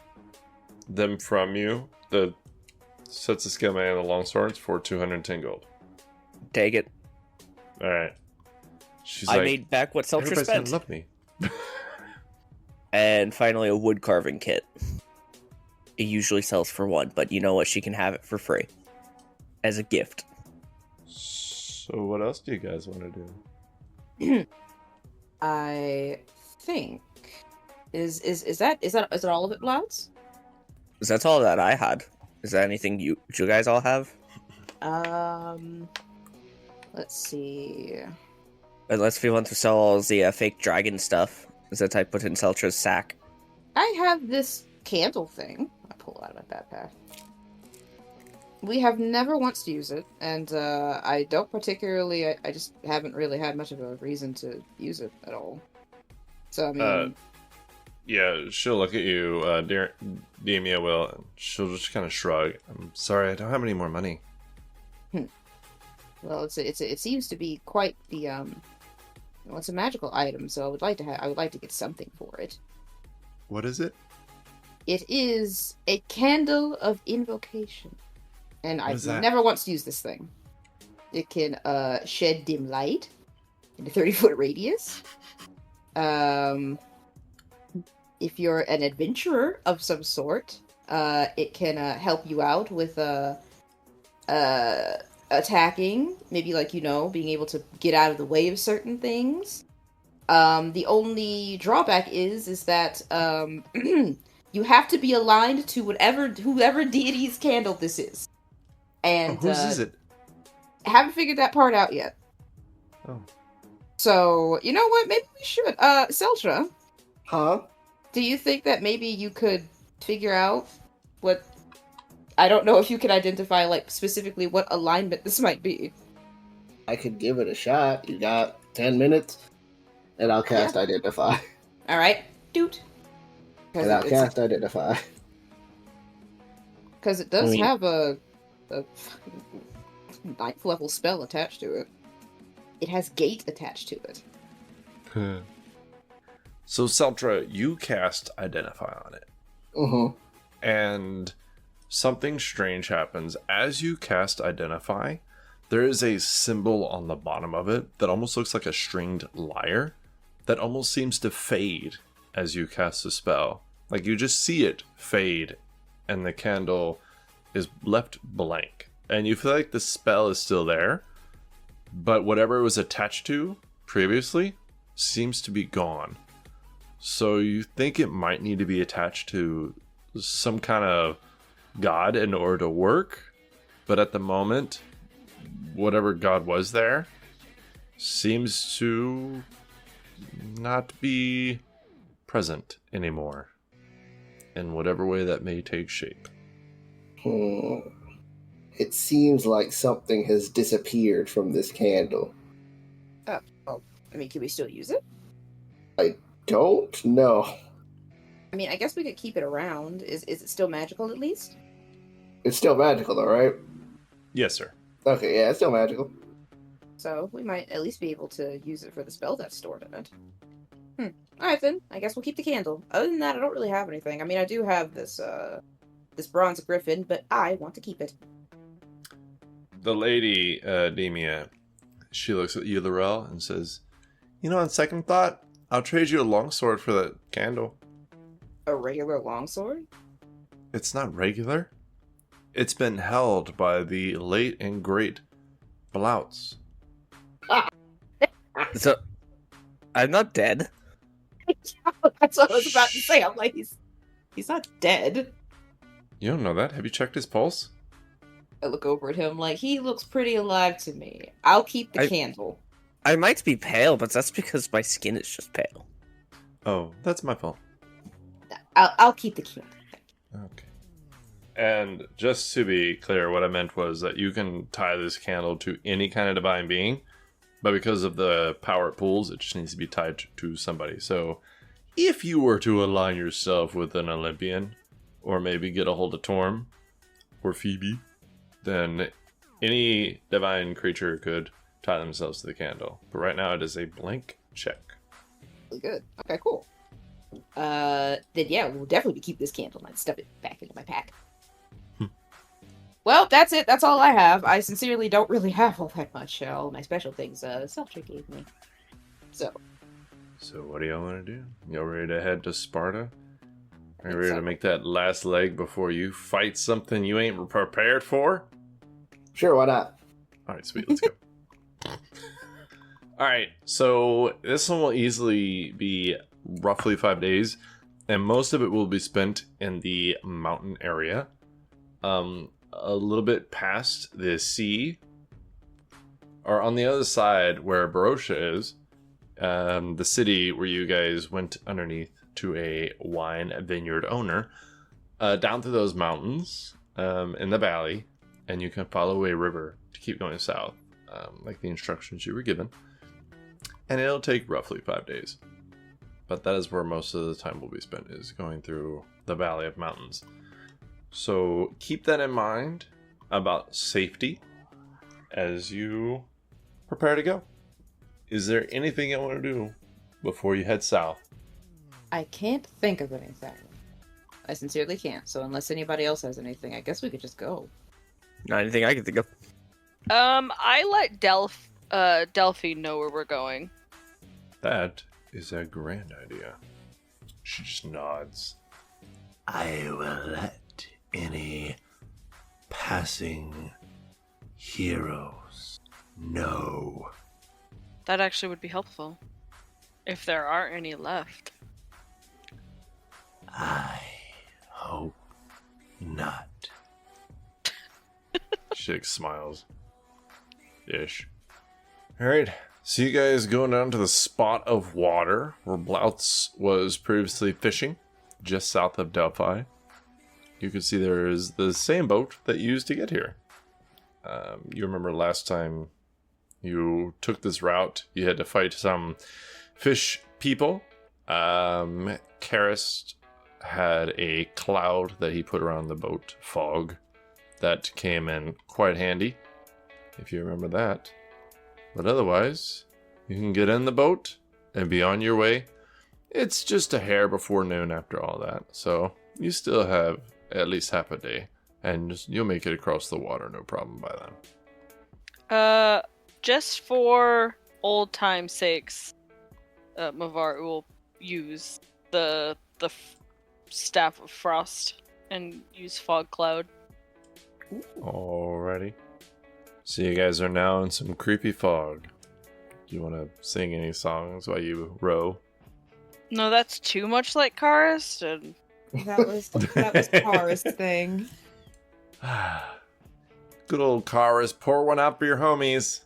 them from you, the sets of scale man and the long swords, for 210 gold. Take it. Alright. She's I like, made back what Seltra everybody's gonna spent. love me. And finally, a wood carving kit. It usually sells for 1, but you know what? She can have it for free. As a gift. So what else do you guys want to do? I think is that all of it, Blouts? That's all that I had. Is there anything you guys all have? Let's see. Unless if you want to sell all the fake dragon stuff. Is that I put in Seltra's sack. I have this candle thing. I pull it out of my backpack. We have never once used it, and I don't particularly. I just haven't really had much of a reason to use it at all. So I mean, Yeah, she'll look at you, Demia will, and she'll just kind of shrug. I'm sorry, I don't have any more money. well, it seems to be quite the well, it's a magical item, so I would like to get something for it. What is it? It is a candle of invocation, and What is I've that? never once used this thing. It can shed dim light in a 30-foot radius. If you're an adventurer of some sort, it can help you out with attacking, maybe like, being able to get out of the way of certain things. The only drawback is that you have to be aligned to whoever deity's candle this is. And Whose is it? haven't figured that part out yet. Oh. So, you know what? Maybe we should. Seltra, Huh? do you think that maybe you could figure out what... I don't know if you can identify, like, specifically what alignment this might be. I could give it a shot. You got 10 minutes, and I'll cast Identify. Alright? Doot. And I'll cast Identify. Because it does I mean- have a 9th level spell attached to it. It has gate attached to it. So, Seltra, you cast Identify on it. Mm-hmm. And something strange happens. As you cast Identify, there is a symbol on the bottom of it that almost looks like a stringed lyre that almost seems to fade as you cast the spell. Like, you just see it fade, and the candle is left blank. And you feel like the spell is still there, but whatever it was attached to previously seems to be gone. So you think it might need to be attached to some kind of god in order to work, but at the moment, whatever god was there seems to not be present anymore. in whatever way that may take shape. It seems like something has disappeared from this candle. I mean, can we still use it? Don't know. I mean, I guess we could keep it around. Is it still magical at least? It's still magical, though, right? Yes, sir. Okay, yeah, it's still magical. So we might at least be able to use it for the spell that's stored in it. Alright then, I guess we'll keep the candle. Other than that, I don't really have anything. I mean, I do have this bronze griffin, but I want to keep it. The lady, Demia, she looks at you, Laurel, and says, "You know, on second thought, I'll trade you a longsword for that candle." A regular longsword? It's not regular. It's been held by the late and great Blouts. So, I'm not dead. That's what I was about to say. I'm like, he's not dead. You don't know that? Have you checked his pulse? I look over at him like, he looks pretty alive to me. I'll keep the candle. I might be pale, but that's because my skin is just pale. Oh, that's my fault. I'll keep the candle. Okay. And just to be clear, what I meant was that you can tie this candle to any kind of divine being, but because of the power it pulls, it just needs to be tied to somebody. So if you were to align yourself with an Olympian, or maybe get a hold of Torm or Phoebe, then any divine creature could tie themselves to the candle. But right now it is a blank check. Good. Okay, cool. Then yeah, we'll definitely keep this candle and stuff it back into my pack. Well, that's it. That's all I have. I sincerely don't really have all that much. All my special things, Seltzer gave me. So what do y'all want to do? Y'all ready to head to Sparta? Are you ready so. to make that last leg before you fight something you ain't prepared for? Sure, why not? Alright, sweet, let's go. Alright, so this one will easily be roughly 5 days, and most of it will be spent in the mountain area. A little bit past the sea, or on the other side where Barossa is, the city where you guys went underneath to a wine vineyard owner, down through those mountains, in the valley, and you can follow a river to keep going south, like the instructions you were given. And it'll take roughly 5 days. But that is where most of the time will be spent, is going through the valley of mountains. So keep that in mind about safety as you prepare to go. Is there anything you want to do before you head south? I can't think of anything. I sincerely can't. So unless anybody else has anything, I guess we could just go. Not anything I can think of. I let Delphi know where we're going. That is a grand idea. She just nods. I will let any passing heroes know. That actually would be helpful. If there are any left. I hope not. Shake smiles. Ish. Alright, so you guys going down to the spot of water where Blouts was previously fishing, just south of Delphi. You can see there is the same boat that you used to get here. You remember last time you took this route, you had to fight some fish people. Karis had a cloud that he put around the boat, fog, that came in quite handy, if you remember that. But otherwise, you can get in the boat and be on your way. It's just a hair before noon after all that, so you still have at least half a day, and you'll make it across the water no problem by then. Just for old time's sakes, Mavar will use the staff of frost and use fog cloud. Alrighty. So you guys are now in some creepy fog. Do you want to sing any songs while you row? No, that's too much like Karis. And That was Tara's thing. Good old Karis, pour one out for your homies.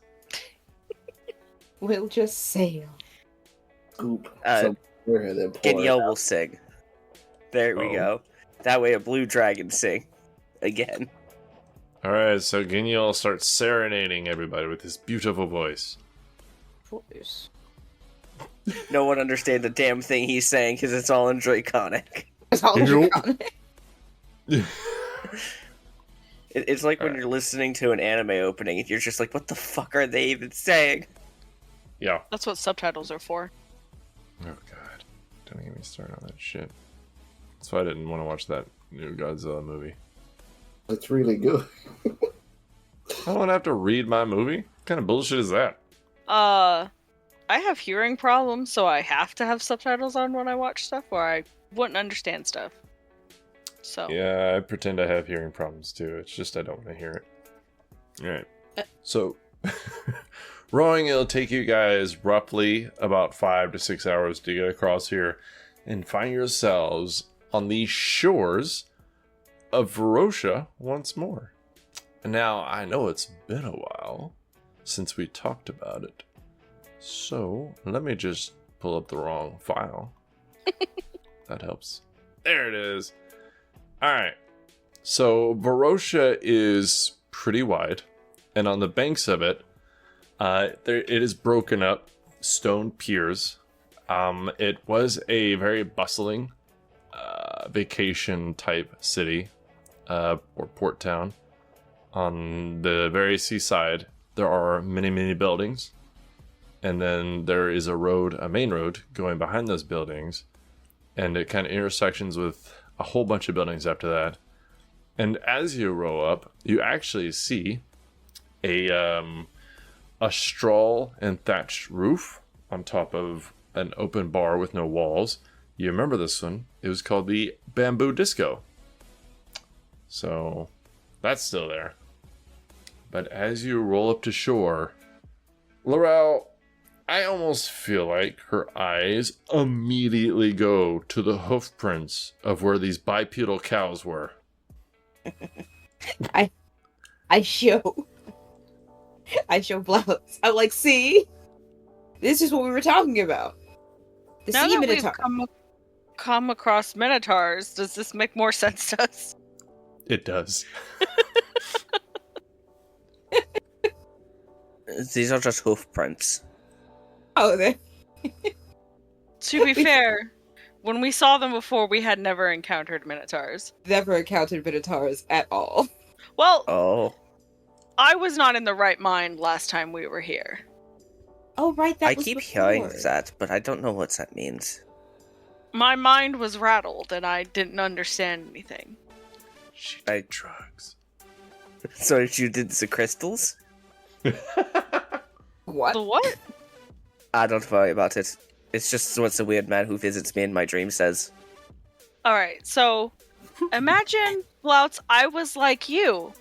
We'll just sail. Scoop Uh, somewhere and then pour it Danielle out. will sing. There we Oh. go. That way a blue dragon sing. Again. Alright, so Gignol starts serenading everybody with his beautiful voice. Voice. No one understands a damn thing he's saying because it's all in Draconic. It's all Nope. draconic. It's like when you're listening to an anime opening and you're just like, what the fuck are they even saying? Yeah. That's what subtitles are for. Oh god. Don't get me started on that shit. That's why I didn't want to watch that new Godzilla movie. It's really good. I don't want to have to read my movie? What kind of bullshit is that? I have hearing problems, so I have to have subtitles on when I watch stuff, or I wouldn't understand stuff. So Yeah, I pretend I have hearing problems too. It's just I don't want to hear it. Alright. So, rowing, it'll take you guys roughly about 5 to 6 hours to get across here and find yourselves on the shores of Verosha once more. Now, I know it's been a while since we talked about it. So, let me just pull up the wrong file. That helps. There it is. Alright. So, Verosha is pretty wide. And on the banks of it, it is broken up stone piers. It was a very bustling vacation type city or port town. On the very seaside, there are many, many buildings. And then there is a main road going behind those buildings. And it kind of intersections with a whole bunch of buildings after that. And as you row up, you actually see a straw and thatched roof on top of an open bar with no walls. You remember this one? It was called the Bamboo Disco. So that's still there. But as you roll up to shore, Laurel, I almost feel like her eyes immediately go to the hoof prints of where these bipedal cows were. I show Blouse. I'm like, see? This is what we were talking about. The now sea that minotaur. we've come across minotaurs, does this make more sense to us? It does. These are just hoof prints. Oh, they To be fair, when we saw them before, we had never encountered minotaurs. never encountered minotaurs at all. Well, Oh. I was not in the right mind last time we were here. Oh, right, that I was keep before. hearing that, but I don't know what that means. My mind was rattled and I didn't understand anything. She I- did drugs. So you did the crystals? What? The what? I don't worry about it. It's just what the weird man who visits me in my dream says. Alright, so imagine, Blouts, I was like you,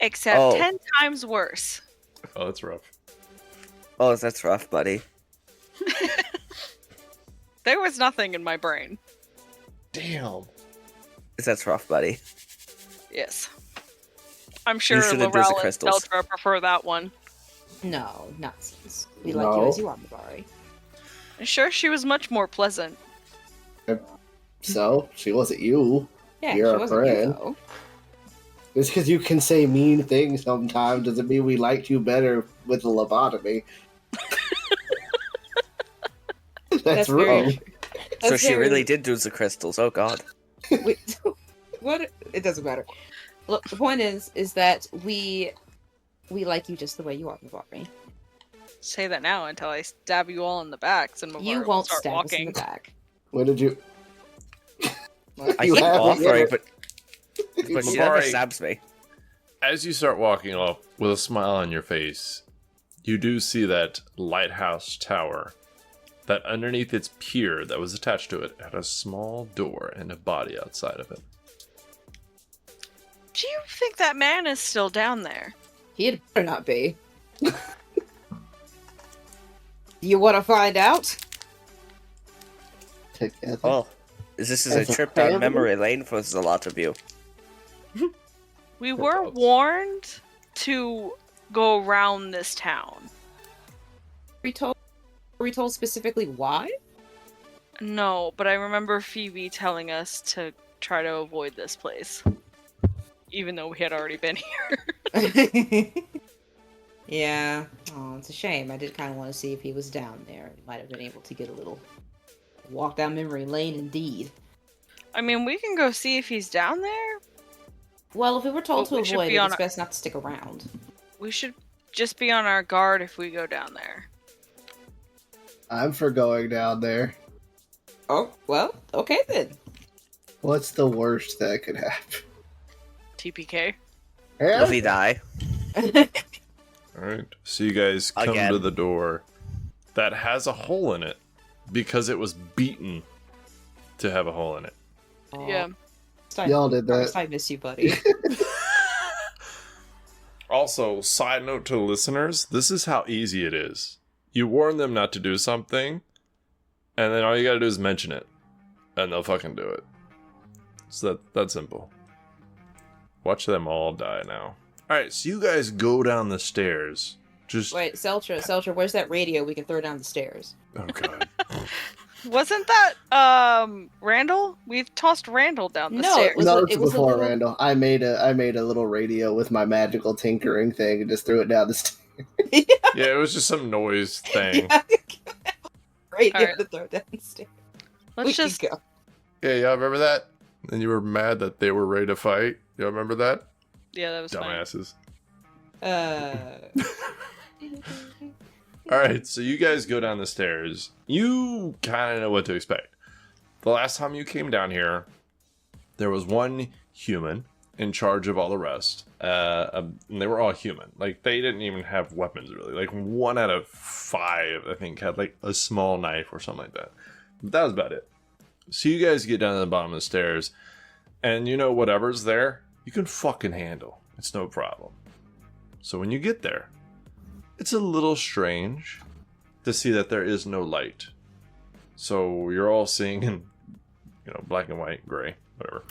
except Oh. 10 times worse. Oh, that's rough. Oh, that's rough, buddy. There was nothing in my brain. Damn. That's rough, buddy. Yes. I'm sure should've done the Laurel and crystals. Deltra prefer that one. No, nonsense. We like you No. as you are, Mabari. I'm sure she was much more pleasant. So, she wasn't you. Yeah, You're she a wasn't you, friend. though. Just because you can say mean things sometimes doesn't mean we liked you better with the lobotomy. That's very wrong. true. So That's she very- really did do the crystals. Oh god. Wait, what? It doesn't matter. Look, the point is that we like you just the way you are, Mabari. Say that now until I stab you all in the backs and You Mavar won't start stab us in walking. the back. What did you? I You keep have offering, it. but she never Mabari- stabs me. As you start walking off with a smile on your face, you do see that lighthouse tower. That underneath its pier that was attached to it had a small door and a body outside of it. Do you think that man is still down there? He'd better not be. You want to find out? Together. Oh, this is As a a trip down family? memory lane for a lot of you. We were Whereabouts? warned to go around this town. Were we told specifically why? No, but I remember Phoebe telling us to try to avoid this place. Even though we had already been here. Yeah. Oh, it's a shame. I did kind of want to see if he was down there. Might have been able to get a little walk down memory lane, indeed. I mean, we can go see if he's down there. Well, if we were told But to we should avoid be it, on it's our- best not to stick around. We should just be on our guard if we go down there. I'm for going down there. Oh, well, okay then. What's the worst that could happen? TPK. Delphi die. Alright, so you guys come Again. to the door that has a hole in it because it was beaten to have a hole in it. Aw, Yeah. Y'all did that. I miss you, buddy. Also, side note to the listeners, this is how easy it is. You warn them not to do something, and then all you gotta do is mention it, and they'll fucking do it. So that's simple. Watch them all die now. Alright, so you guys go down the stairs. Just... Wait, Seltra, where's that radio we can throw down the stairs? Oh god. Wasn't that Randall? We've tossed Randall down the No, stairs. Was No, it- it's it was a before little- Randall. I made a little radio with my magical tinkering thing and just threw it down the stairs. Yeah, it was just some noise thing. Radio Alright. to throw down the stairs. Let's We just can go. Yeah, y'all remember that? And you were mad that they were ready to fight? Y'all remember that? yeah, that was fine. Dumbasses. Uh, Alright, so you guys go down the stairs. You kind of know what to expect. The last time you came down here, there was one human in charge of all the rest. And they were all human. Like, they didn't even have weapons, really. Like, 1 out of 5, I think, had, like, a small knife or something like that. But that was about it. So you guys get down to the bottom of the stairs, and you know whatever's there, you can fucking handle. It's no problem. So when you get there, it's a little strange to see that there is no light. So you're all seeing in, black and white, gray, whatever.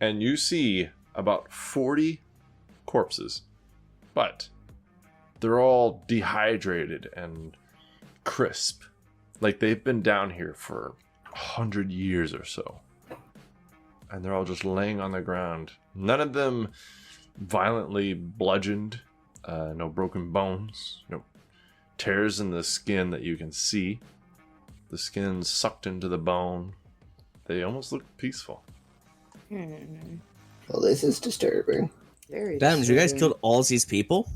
And you see about 40 corpses. But they're all dehydrated and crisp. Like they've been down here for 100 years or so. And they're all just laying on the ground. None of them violently bludgeoned. No broken bones. No tears in the skin that you can see. The skin sucked into the bone. They almost look peaceful. Well, this is disturbing. Very Damn, you guys disturbing. killed all these people?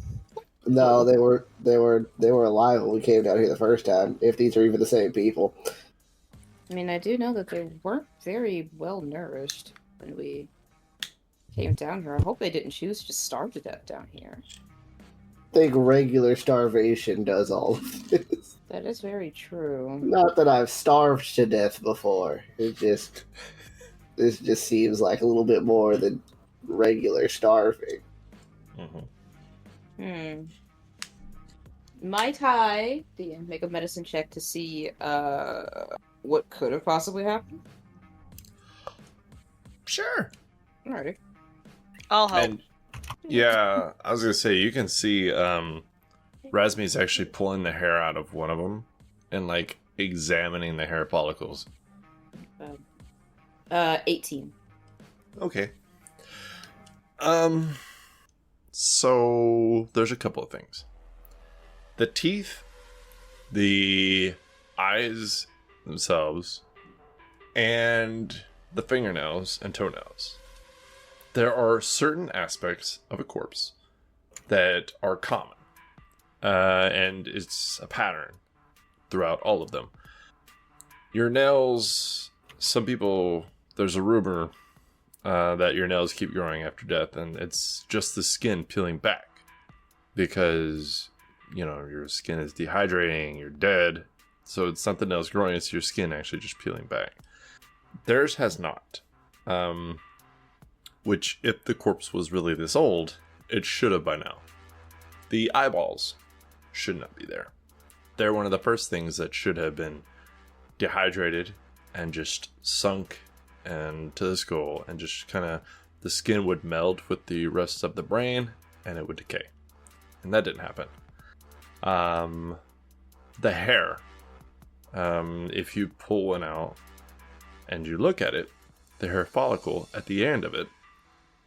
No, they were alive when we came down here the first time. If these are even the same people. I mean, I do know that they weren't very well nourished when we came down here. I hope they didn't choose to just starve to death down here. I think regular starvation does all of this. That is very true. Not that I've starved to death before. This just seems like a little bit more than regular starving. Might I make a medicine check to see what could have possibly happened? Sure. Alrighty. I'll help. And yeah, I was gonna say you can see Razmi's actually pulling the hair out of one of them and like examining the hair follicles. 18. Okay. So there's a couple of things. The teeth, the eyes themselves, and the fingernails and toenails. There are certain aspects of a corpse that are common. And it's a pattern throughout all of them. Your nails, some people, there's a rumor that your nails keep growing after death, and it's just the skin peeling back because, your skin is dehydrating, you're dead, so it's not the nails growing, it's your skin actually just peeling back. Theirs has not. Which, if the corpse was really this old, it should have by now. The eyeballs should not be there. They're one of the first things that should have been dehydrated and just sunk and to the skull, and just kind of the skin would meld with the rest of the brain and it would decay. And that didn't happen. The hair, if you pull one out and you look at it, the hair follicle at the end of it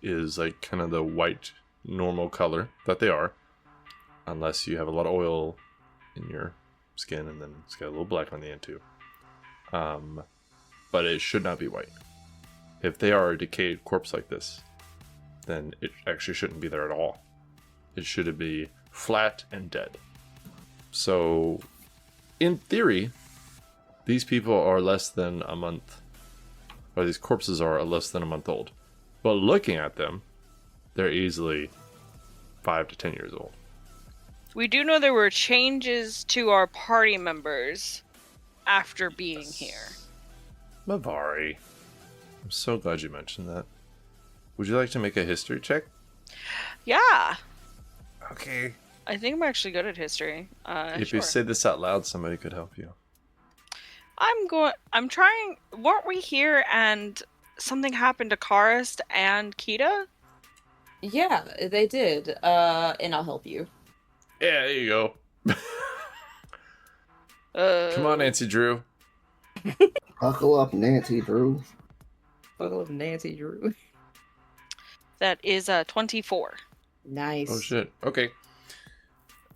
is like kind of the white normal color that they are, unless you have a lot of oil in your skin, and then it's got a little black on the end too. But it should not be white. If they are a decayed corpse like this, then it actually shouldn't be there at all. It should be flat and dead. So, in theory, these people are less than a month, or these corpses are less than a month old. But looking at them, they're easily 5 to 10 years old. We do know there were changes to our party members after being here. Mavari. I'm so glad you mentioned that. Would you like to make a history check? Yeah, Okay. I think I'm actually good at history. If Sure. you say this out loud, somebody could help you. I'm trying. Weren't we here and something happened to Karist and Kita? Yeah, they did. And I'll help you. Yeah, there you go. Come on, Nancy Drew. Buckle up, Nancy Drew. Photo of Nancy Drew. That is 24. Nice. Oh shit. Okay.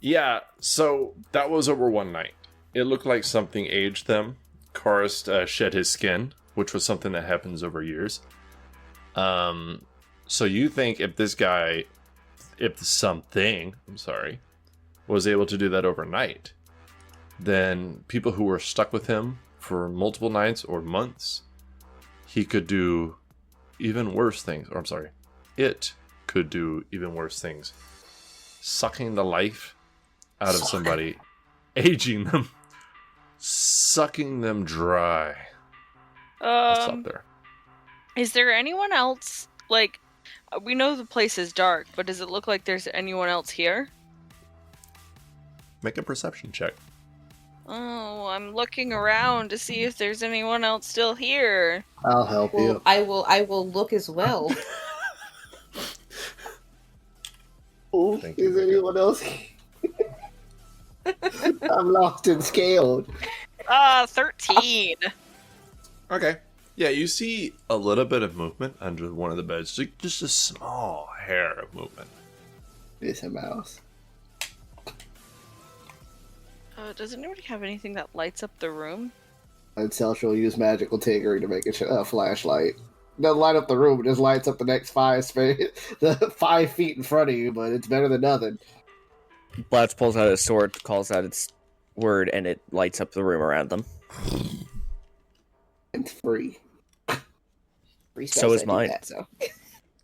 Yeah, so that was over one night. It looked like something aged them. Karst shed his skin, which was something that happens over years. So you think if something, was able to do that overnight, then people who were stuck with him for multiple nights or months, he could do even worse things. Or it could do even worse things. Sucking the life out of somebody, aging them, sucking them dry. I'll stop there. Is there anyone else? Like, we know the place is dark, but does it look like there's anyone else here? Make a perception check. Oh, I'm looking around to see if there's anyone else still here. I'll help Well, you. I will look as well. Oh, Thank you, is Mika. anyone else? I'm lost and scaled. 13. Okay. Yeah, you see a little bit of movement under one of the beds. Just a small hair of movement. It's a mouse. Does anybody have anything that lights up the room? And Celestial will use magical tinkering to make a flashlight. Doesn't light up the room, it just lights up the next 5 feet in front of you, but it's better than nothing. Blatch pulls out his sword, calls out its word, and it lights up the room around them. It's free. Free So spells is that do mine. that, so.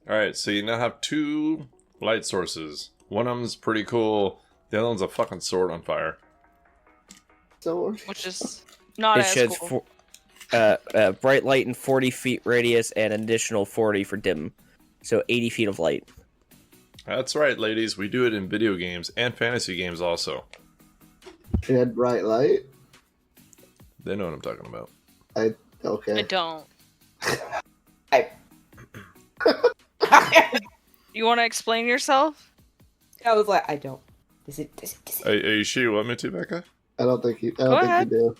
Alright, so you now have 2 light sources. One of them's pretty cool. The other one's a fucking sword on fire. So Which is not It as sheds cool. bright light in 40 feet radius and an additional 40 for dim. So 80 feet of light. That's right, ladies. We do it in video games and fantasy games also. shed bright light. They know what I'm talking about. Okay. I don't. I You want to explain yourself? was like, I don't. Is it? Are you sure you want me to, Becca? I don't think you ahead. do.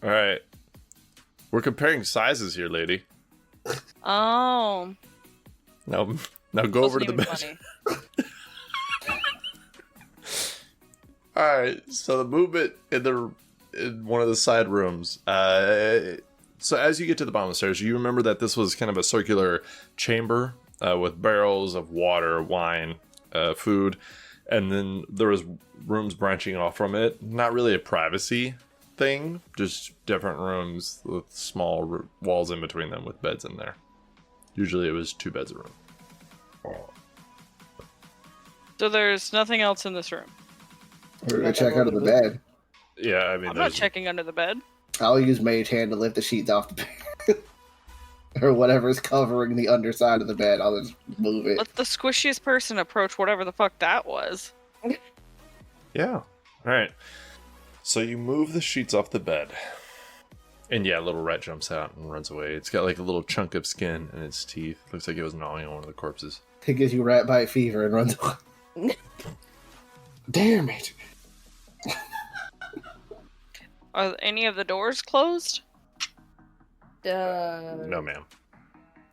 Alright. We're comparing sizes here, lady. Oh. Now go over to the bed. Wasn't Alright, so the movement in one of the side rooms. So as you get to the bottom of the stairs, you remember that this was kind of a circular chamber with barrels of water, wine, food, and then there was rooms branching off from it. Not really a privacy thing, just different rooms with small walls in between them with beds in there. Usually it was 2 beds a room. So there's nothing else in this room. We're gonna check under the bed. Yeah, I mean, I'm not checking under the bed. I'll use Mage Hand to lift the sheets off the bed. Or whatever's covering the underside of the bed. I'll just move it. Let the squishiest person approach whatever the fuck that was. Yeah. Alright. So you move the sheets off the bed. And yeah, a little rat jumps out and runs away. It's got like a little chunk of skin in its teeth. Looks like it was gnawing on one of the corpses. It gives you rat bite fever and runs away. Damn it. Are any of the doors closed? No, ma'am.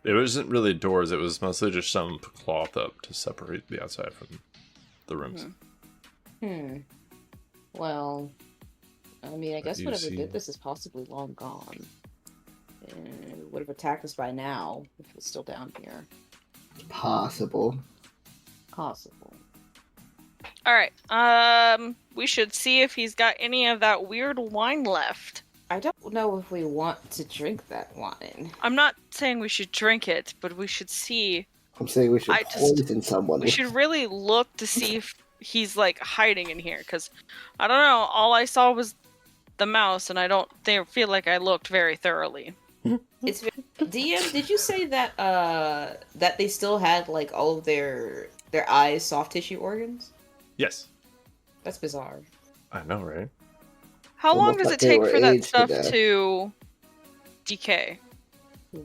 It wasn't really doors. It was mostly just some cloth up to separate the outside from the rooms. Well, I mean, I guess you whatever see- did this is possibly long gone. Would have attacked us by now if it was still down here. Possible. Possible. All right. We should see if he's got any of that weird wine left. I don't know if we want to drink that wine. I'm not saying we should drink it, but we should see. I'm saying we should poison someone. We should really look to see if he's like hiding in here, because I don't know. All I saw was the mouse, and I don't feel like I looked very thoroughly. It's DM. Did you say that that they still had like all of their eyes soft tissue organs? Yes. That's bizarre. I know, right? How long Almost does like it they take were for that aged to stuff death. to decay?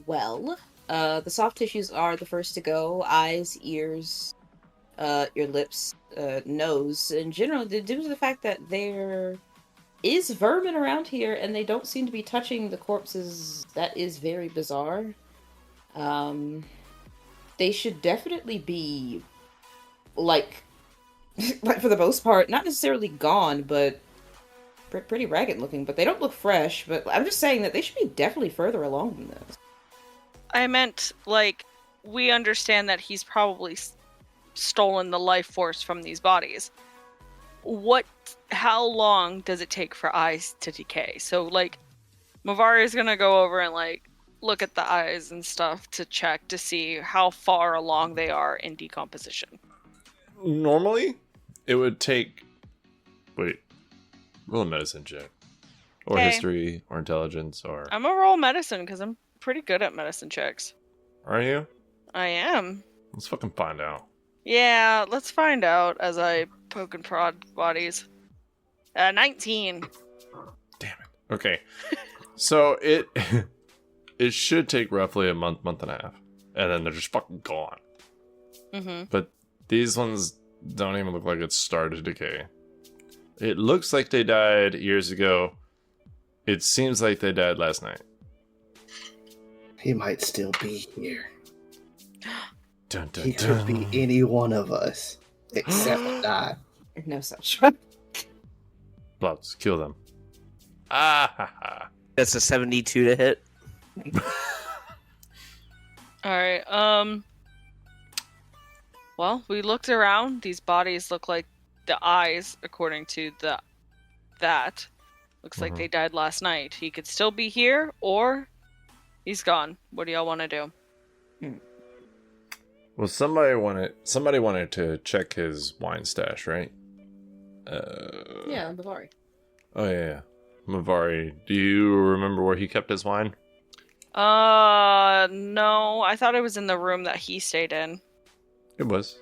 Well, the soft tissues are the first to go. Eyes, ears, your lips, nose, and generally due to the fact that there is vermin around here and they don't seem to be touching the corpses, that is very bizarre. They should definitely be like like for the most part, not necessarily gone, but pretty ragged looking, but they don't look fresh. But I'm just saying that they should be definitely further along than this. I meant, like, we understand that he's probably stolen the life force from these bodies. How long does it take for eyes to decay? So, like, Mavari is gonna go over and, like, look at the eyes and stuff to check to see how far along they are in decomposition. Normally, it would take... Wait. Roll a medicine check. Or Okay. history, or intelligence, or... I'm gonna roll medicine, because I'm pretty good at medicine checks. Are you? I am. Let's fucking find out. Yeah, let's find out as I poke and prod bodies. 19. Damn it. Okay. So it it should take roughly a month and a half. And then they're just fucking gone. Mm-hmm. But these ones don't even look like it's started to decay. It looks like they died years ago. It seems like they died last night. He might still be here. Dun, dun, He could be dun. any one of us, except not. No such. Let's kill them. Ah ha ha. That's a 72 to hit. Alright, well, we looked around. These bodies look like the eyes, according to that. Looks like Mhm. they died last night. He could still be here, or he's gone. What do y'all want to do? Well, somebody wanted to check his wine stash, right? Yeah, Bavari. Oh yeah. Mavari, do you remember where he kept his wine? No. I thought it was in the room that he stayed in. It was.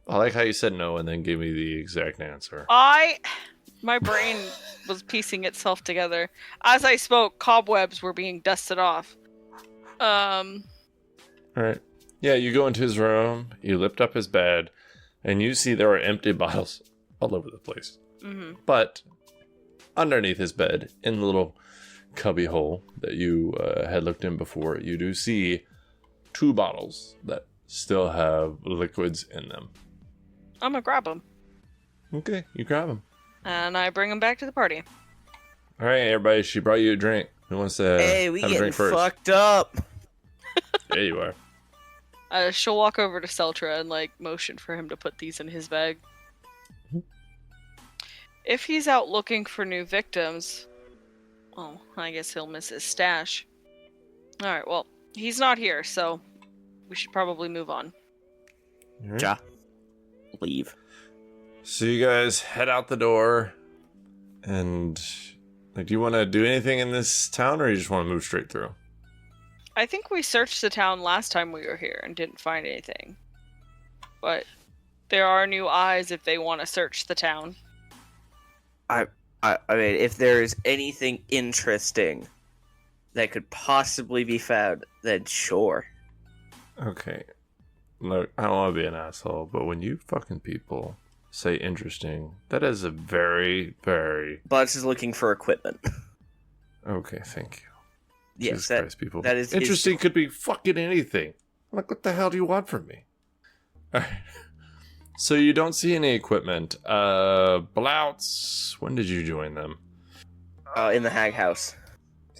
I like how you said no and then gave me the exact answer. My brain was piecing itself together. As I spoke, cobwebs were being dusted off. Alright. Yeah, you go into his room, you lift up his bed, and you see there are empty bottles all over the place. Mm-hmm. But underneath his bed, in the little cubby hole that you had looked in before, you do see 2 bottles that still have liquids in them. I'm gonna grab them. Okay, you grab them. And I bring them back to the party. Alright, everybody, she brought you a drink. Who wants to Hey, we have a getting drink first? fucked up. There you are. She'll walk over to Seltra and, like, motion for him to put these in his bag. If he's out looking for new victims, well, I guess he'll miss his stash. Alright, well, he's not here, so we should probably move on. Alright. Ja. Leave. So you guys head out the door, and like, do you want to do anything in this town, or you just want to move straight through? I think we searched the town last time we were here and didn't find anything. But there are new eyes if they want to search the town. I mean, if there's anything interesting that could possibly be found, then sure. Okay. Look, I don't want to be an asshole, but when you fucking people say interesting, that is a very, very... Buzz is looking for equipment. Okay, thank you. Yes, Jesus Christ, people. that is Interesting could be fucking anything. I'm like, what the hell do you want from me? All right. So you don't see any equipment. Blouts, when did you join them? in the Hag House.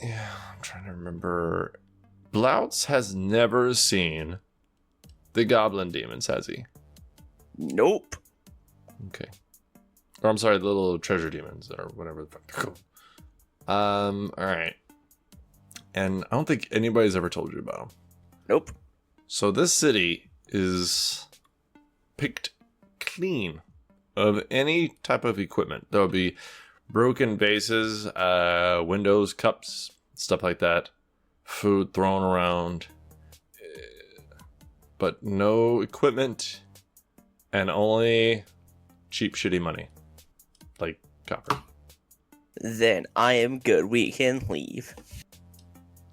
Yeah, I'm trying to remember. Blouts has never seen the goblin demons, has he? Nope. Okay. Or I'm sorry, the little treasure demons or whatever the fuck they're called. Alright. And I don't think anybody's ever told you about them. Nope. So this city is picked clean of any type of equipment. There'll be broken vases, windows, cups, stuff like that. Food thrown around. But no equipment and only cheap, shitty money. Like copper. Then I am good. We can leave.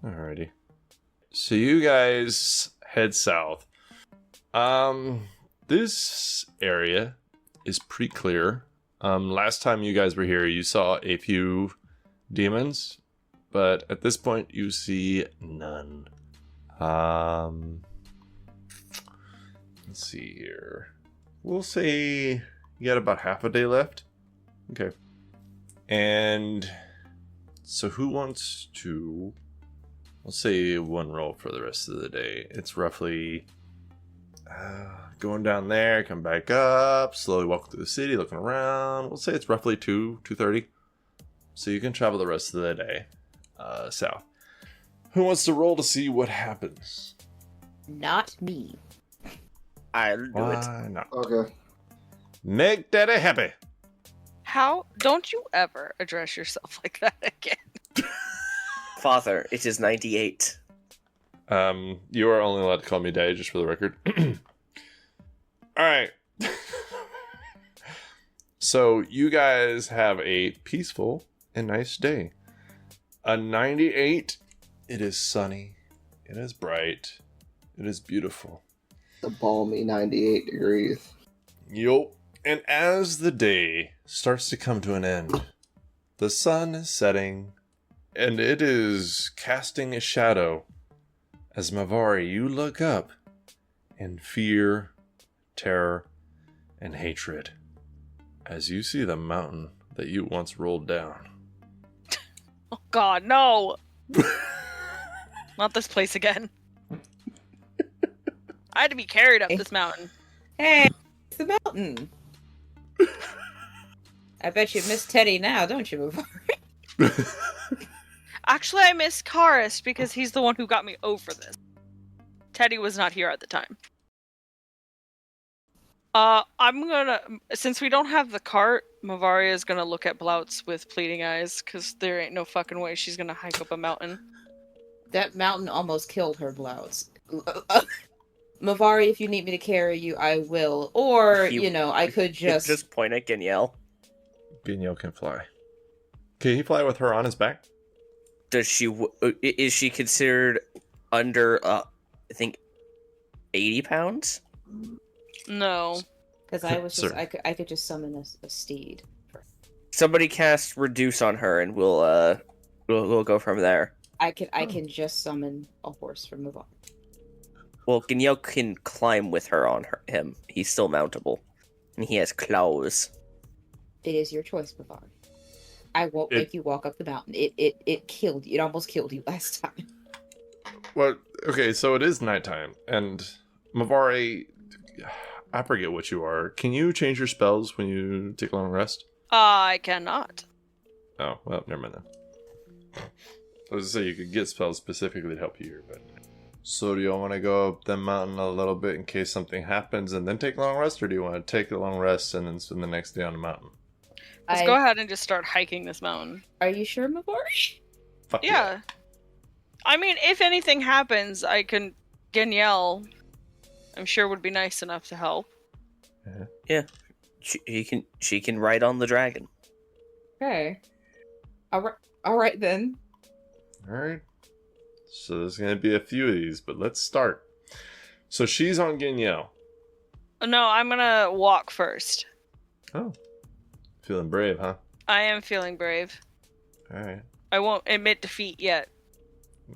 Alrighty. So you guys head south. This area is pretty clear. Last time you guys were here, you saw a few demons, but at this point you see none. Let's see here. We'll say you got about half a day left. Okay. And so who wants to... Let's say one roll for the rest of the day. It's roughly going down there, come back up, slowly walk through the city, looking around. We'll say it's roughly 2:30. So you can travel the rest of the day south. Who wants to roll to see what happens? Not me. I'll do it. Why not? Okay. Make Daddy happy. How? Don't you ever address yourself like that again. Father, it is 98. You are only allowed to call me Daddy, just for the record. Alright. So, you guys have a peaceful and nice day. A 98, it is sunny, it is bright, it is beautiful. The balmy 98 degrees. Yup. And as the day starts to come to an end, the sun is setting, and it is casting a shadow. As Mavari, you look up in fear, terror, and hatred as you see the mountain that you once rolled down. Oh God, no! Not this place again. I had to be carried up this mountain. Hey, it's the mountain. I bet you miss Teddy now, don't you, Mavari? Actually, I miss Karis because he's the one who got me over this. Teddy was not here at the time. I'm gonna, since we don't have the cart, Mavaria is gonna look at Blouts with pleading eyes, because there ain't no fucking way she's gonna hike up a mountain. That mountain almost killed her, Blouts. Mavari, if you need me to carry you, I will. Or, I could Just point at Genielle. Binyel can fly. Can he fly with her on his back? Does she? Is she considered under? I think 80 pounds. No. Because I was just, Sir. I could just summon a steed. Somebody cast reduce on her, and we'll go from there. I can just summon a horse from Mavari. Well, Genielle can climb with her on him. He's still mountable, and he has claws. It is your choice, Mavari. I won't make you walk up the mountain. It killed you. It almost killed you last time. Well, okay, so it is nighttime, and Mavari, I forget what you are. Can you change your spells when you take a long rest? I cannot. Oh, well, never mind then. I was gonna say you could get spells specifically to help you here, but... So do you want to go up the mountain a little bit in case something happens and then take a long rest, or do you want to take a long rest and then spend the next day on the mountain? Let's go ahead and just start hiking this mountain. Are you sure, Mavari? Fuck Yeah. I mean, if anything happens, I can... Genielle, I'm sure would be nice enough to help. Yeah, she can ride on the dragon. Okay. All right then. Alright. So there's going to be a few of these, but let's start. So she's on Genielle. No, I'm gonna walk first. Oh. Feeling brave, huh? I am feeling brave. Alright. I won't admit defeat yet.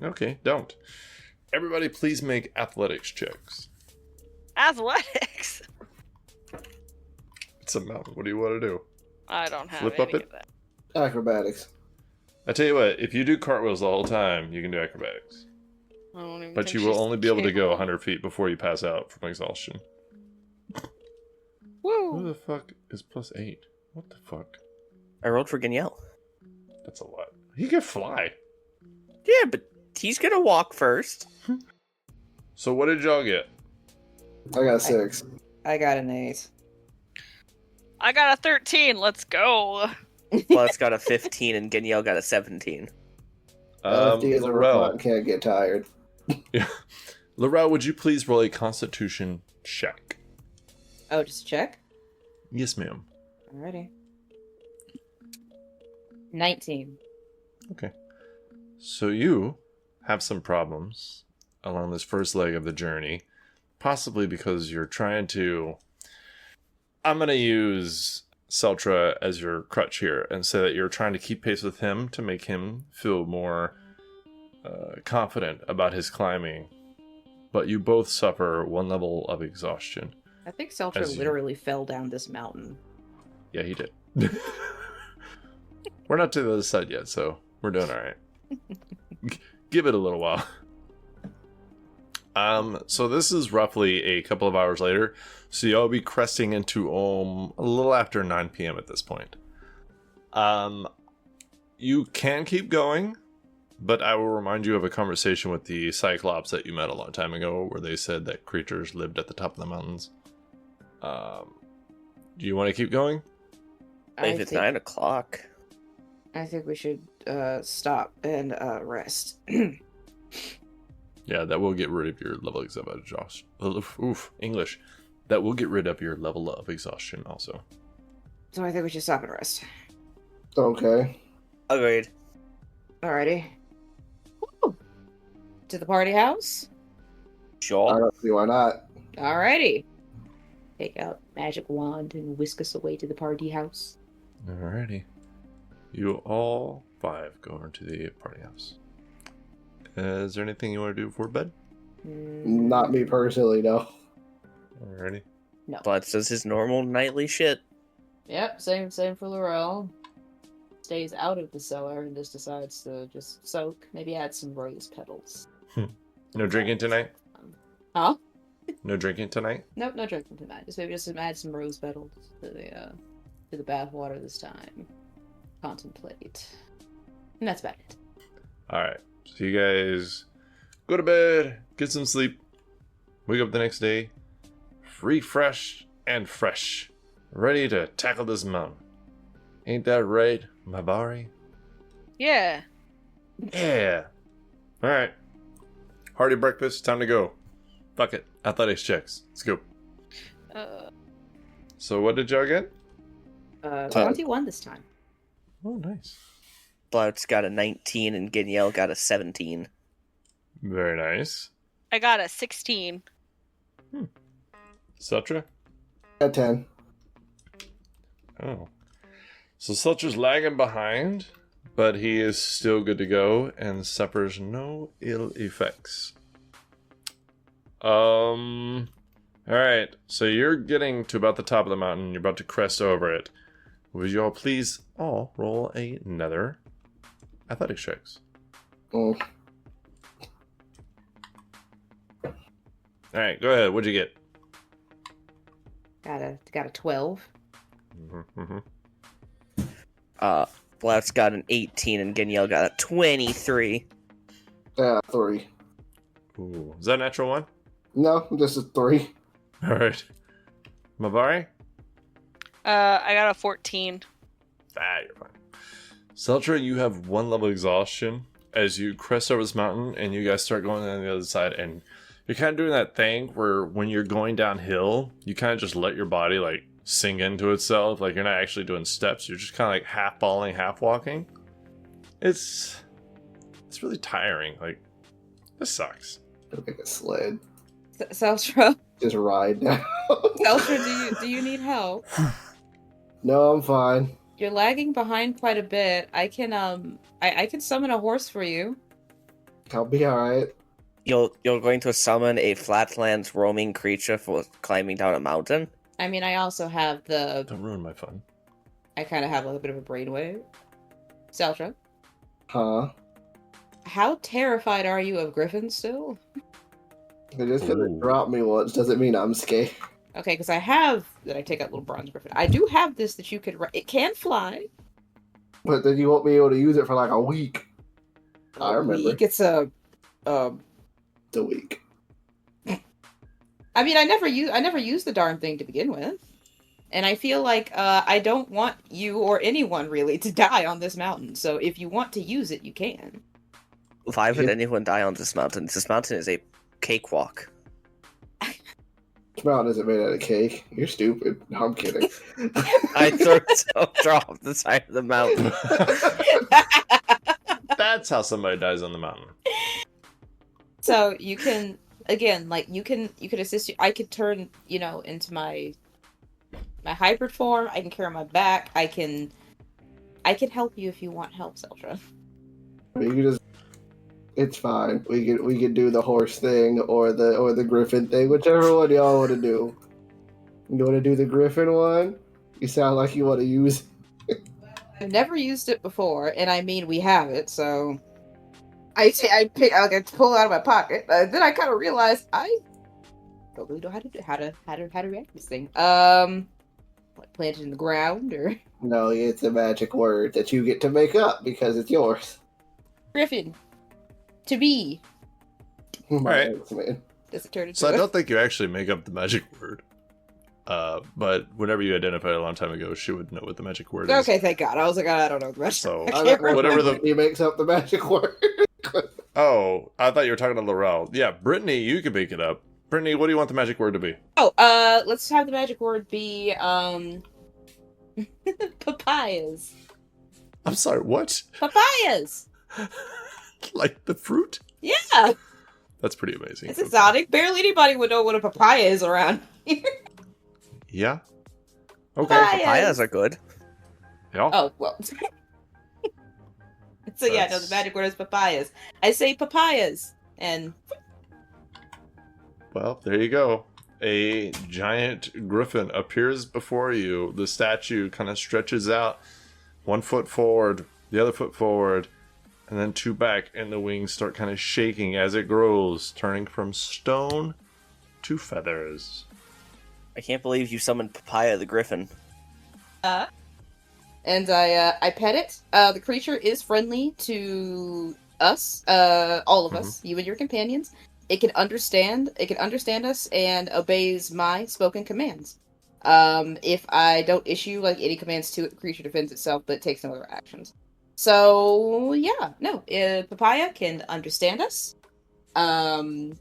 Okay, don't. Everybody, please make athletics checks. Athletics. It's a mountain. What do you want to do? I don't have Flip up any it? of that. Acrobatics. I tell you what, if you do cartwheels the whole time, you can do acrobatics. I don't even But think you will she's only be able to go capable. 100 feet before you pass out from exhaustion. Who Woo! the fuck is +8? What the fuck? I rolled for Ganyel. That's a lot. He can fly. Yeah, but he's gonna walk first. So what did y'all get? I got 6. I got an 8. I got a 13. Let's go. Blood's got a 15 and Ganyel got a 17. He is a robot and Laurel. can't get tired. Yeah. Laurel, would you please roll a constitution check? Oh, just check. Yes, ma'am. Alrighty. 19. Okay. So you have some problems along this first leg of the journey, possibly because you're trying to... I'm going to use Seltra as your crutch here and say that you're trying to keep pace with him to make him feel more confident about his climbing. But you both suffer one level of exhaustion. I think Seltra As you- literally fell down this mountain. Yeah, he did. We're not to the other side yet, so we're doing all right. Give it a little while. So this is roughly a couple of hours later. So y'all be cresting into a little after 9 p.m. at this point. You can keep going, but I will remind you of a conversation with the Cyclops that you met a long time ago, where they said that creatures lived at the top of the mountains. Do you want to keep going? If it's 9 o'clock. I think we should stop and rest. Yeah, that will get rid of your level of exhaustion. English. That will get rid of your level of exhaustion also. So I think we should stop and rest. Okay. Agreed. Alrighty. Woo! To the party house? I Sure. don't see why not. Alrighty. Take out magic wand and whisk us away to the party house. Alrighty. You all 5 go into the party house. Is there anything you want to do before bed? Not me personally, no. Alrighty. Blood does his normal nightly shit. Yep, same for Laurel. Stays out of the cellar and just decides to just soak. Maybe add some rose petals. No drinking tonight? Huh? No drinking tonight? Nope, no drinking tonight. Just maybe add some rose petals to the bath water this time. Contemplate. And that's about it. Alright. So you guys go to bed, get some sleep, wake up the next day, refreshed and fresh, ready to tackle this mountain. Ain't that right, Mabari? Yeah. Yeah. Alright. Hearty breakfast, time to go. Fuck it. Athletics checks. Let's go. So what did y'all get? 21 this time. Oh, nice. Blood's got a 19 and Ganyel got a 17. Very nice. I got a 16. Sutra? At 10. Oh. So Sutra's lagging behind, but he is still good to go and suffers no ill effects. Alright, so you're getting to about the top of the mountain, you're about to crest over it. Would you all please all roll another athletics checks? Mm. Alright, go ahead, what'd you get? Got a 12. Blood's got an 18 and Ganyel got a 23. Yeah, 3. Ooh, is that a natural one? No, this is 3. Alright. Mavari? I got a 14. You're fine. Seltra, you have 1 level of exhaustion as you crest over this mountain and you guys start going on the other side, and you're kind of doing that thing where when you're going downhill, you kind of just let your body like sink into itself. Like you're not actually doing steps. You're just kind of like half falling, half walking. It's really tiring. Like, this sucks. Like a sled. Seltra, Just ride now. do you need help? No, I'm fine. You're lagging behind quite a bit. I can I can summon a horse for you. I'll be alright. You're going to summon a flatlands roaming creature for climbing down a mountain? I mean, I also have the. Don't ruin my fun. I kind of have a bit of a brainwave. Seltra, Huh? how terrified are you of griffins still? Just because Ooh. it dropped me once doesn't mean I'm scared. Okay, because I have that. I take out little bronze griffin. I do have this that you could. It can fly. But then you won't be able to use it for like a week. I remember. Week, it's a. It's a week. I mean, I never used the darn thing to begin with, and I feel like I don't want you or anyone really to die on this mountain. So if you want to use it, you can. Why would Yeah. anyone die on this mountain? This mountain is a cakewalk. This mountain isn't made out of cake. You're stupid. No, I'm kidding. I throw Seltra off the side of the mountain. That's how somebody dies on the mountain. So you can again, like you can assist you. I could turn into my hybrid form. I can carry my back. I can help you if you want help, Seltra. You can just. It's fine. We can do the horse thing or the griffin thing, whichever one y'all want to do. You want to do the griffin one? You sound like you want to use. I've never used it before, and I mean we have it. So I pull it out of my pocket. Then I kind of realized I don't really know how to react to this thing. Like plant it in the ground or No, it's a magic word that you get to make up because it's yours. Griffin to be. Alright. Man. Does it turn into? So I a- don't think you actually make up the magic word. But whenever you identified it a long time ago, she would know what the magic word is. Okay, thank God. I was like, I don't know the rest. So, I can't remember. whatever the- He makes up the magic word. Oh, I thought you were talking to Laurel. Yeah, Brittany, you can make it up. Brittany, what do you want the magic word to be? Oh, let's have the magic word be papayas. I'm sorry, what? Papayas. Like the fruit? Yeah, That's pretty amazing. it's exotic. Barely anybody would know what a papaya is around here. Yeah. Okay. Papayas. Papayas are good. Yeah. Oh well. So yeah, no, the magic word is papayas. I say papayas, and Well, there you go. A giant griffin appears before you. The statue kind of stretches out 1 foot forward, the other foot forward, and then 2 back, and the wings start kind of shaking as it grows, turning from stone to feathers. I can't believe you summoned Papaya the Griffin. and I pet it. The creature is friendly to us, all of us, you and your companions. It can understand us and obeys my spoken commands. If I don't issue like any commands to it, the creature defends itself, but takes no other actions. So yeah, no, Papaya can understand us, and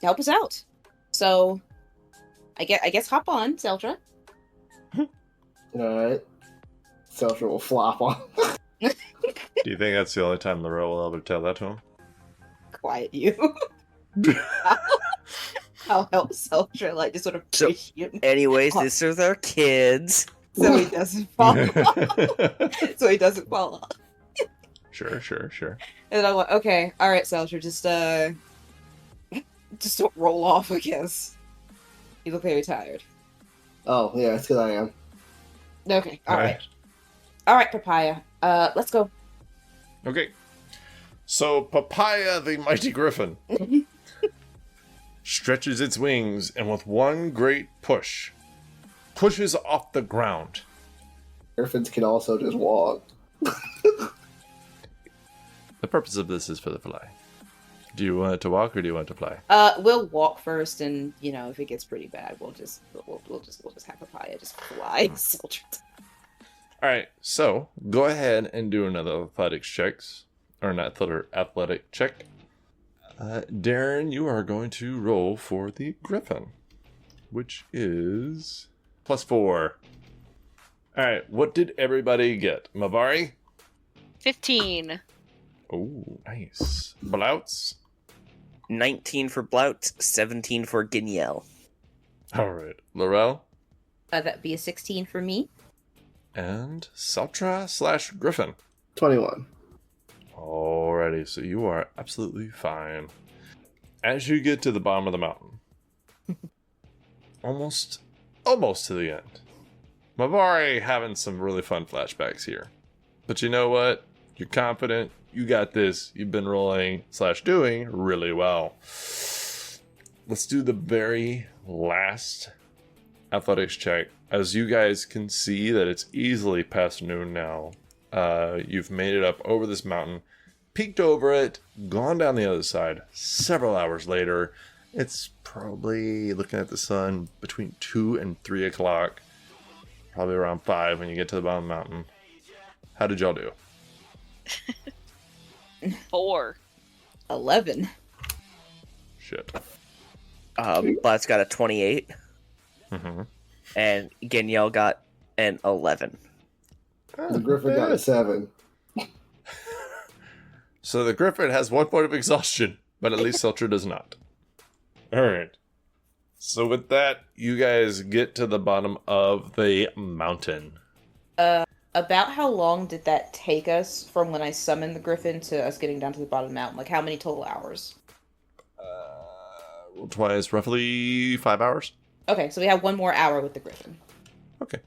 help us out. So I guess hop on, Seltra. Alright. Seltra will flop on. Do you think that's the only time Laurel will ever tell that to him? Quiet you. I'll help Seltra, like just sort of So- push you Anyways, these are their kids. so he doesn't fall off. So he doesn't fall off. Sure. And I'm like, okay, all right, Seltra, just don't roll off, I guess. You look very tired. Oh, yeah, it's because I am. Okay, all right, Papaya. Let's go. Okay. So Papaya the mighty griffin stretches its wings and with one great push pushes off the ground. Griffins can also just walk. The purpose of this is for the fly. Do you want it to walk or do you want it to fly? We'll walk first, and if it gets pretty bad, we'll just have Papaya just fly. Seltra. All right, so go ahead and do another athletics checks, or an athletic check. Darren, you are going to roll for the griffin, which is +4. All right, what did everybody get? Mavari? 15. Oh, nice. Blouts? 19 for Blout, 17 for Guignel. All right, Laurel? That'd be a 16 for me. And Seltra /Griffin. 21. Alrighty, so you are absolutely fine. As you get to the bottom of the mountain, almost to the end, Mavari having some really fun flashbacks here. But you know what? You're confident. You got this. You've been rolling / doing really well. Let's do the very last athletics check. As you guys can see that it's easily past noon now. You've made it up over this mountain, peeked over it, gone down the other side. Several hours later, it's probably, looking at the sun, between 2 and 3 o'clock. Probably around 5 when you get to the bottom of the mountain. How did y'all do? 4. 11. Shit. Blat's got a 28, Mm-hmm. and Geniel got an 11. The Griffin got a 7. So the Griffin has 1 point of exhaustion, but at least Sultra does not. Alright. So with that, you guys get to the bottom of the mountain. About how long did that take us from when I summoned the Griffin to us getting down to the bottom of the mountain? Like, how many total hours? Twice, roughly 5 hours. Okay, so we have 1 more hour with the Griffin. Okay.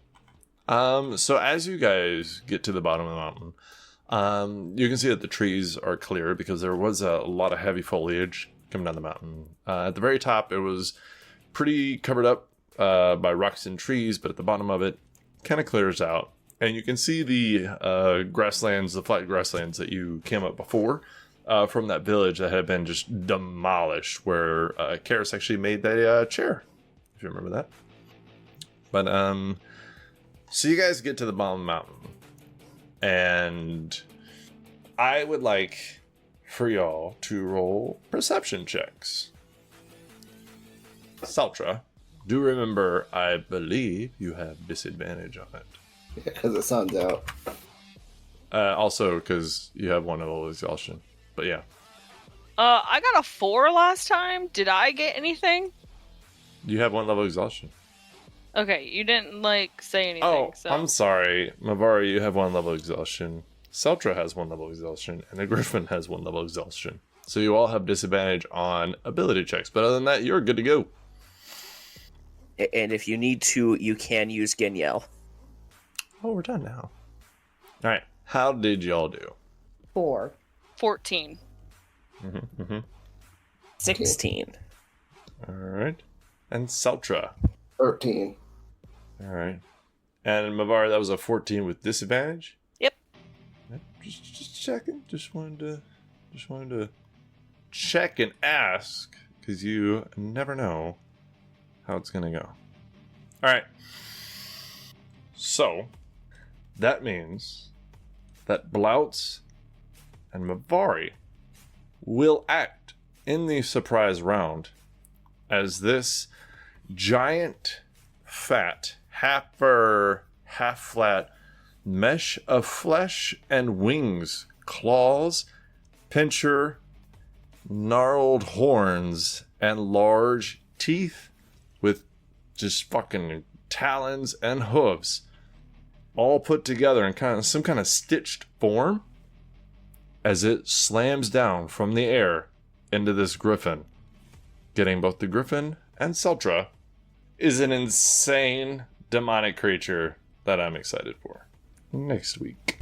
So as you guys get to the bottom of the mountain, you can see that the trees are clear because there was a lot of heavy foliage coming down the mountain. At the very top, it was pretty covered up by rocks and trees, but at the bottom of it, kind of clears out. And you can see the grasslands, the flat grasslands that you came up before from that village that had been just demolished, where Karis actually made that chair, if you remember that. But, so you guys get to the bottom of the mountain, and I would like for y'all to roll perception checks. Saltra, do remember, I believe you have disadvantage on it. Because the sun's out. Also, because you have 1 level of exhaustion. But yeah. I got a 4 last time. Did I get anything? You have 1 level of exhaustion. Okay, you didn't, say anything, Oh, so... I'm sorry. Mavari, you have 1 level of exhaustion. Seltra has 1 level of exhaustion. And the Griffin has 1 level of exhaustion. So you all have disadvantage on ability checks. But other than that, you're good to go. And if you need to, you can use Geniel. Oh, we're done now. Alright. How did y'all do? 4. 14. 16. Alright. And Seltra. 13. Alright. And Mavari, that was a 14 with disadvantage? Yep. Just checking. Just wanted to check and ask, because you never know how it's gonna go. Alright. So, that means that Blouts and Mavari will act in the surprise round as this giant, fat, half fur, half flat mesh of flesh and wings, claws, pincher, gnarled horns, and large teeth with just fucking talons and hooves all put together in some kind of stitched form as it slams down from the air into this griffin. Getting both the griffin and Seltra is an insane demonic creature that I'm excited for next week.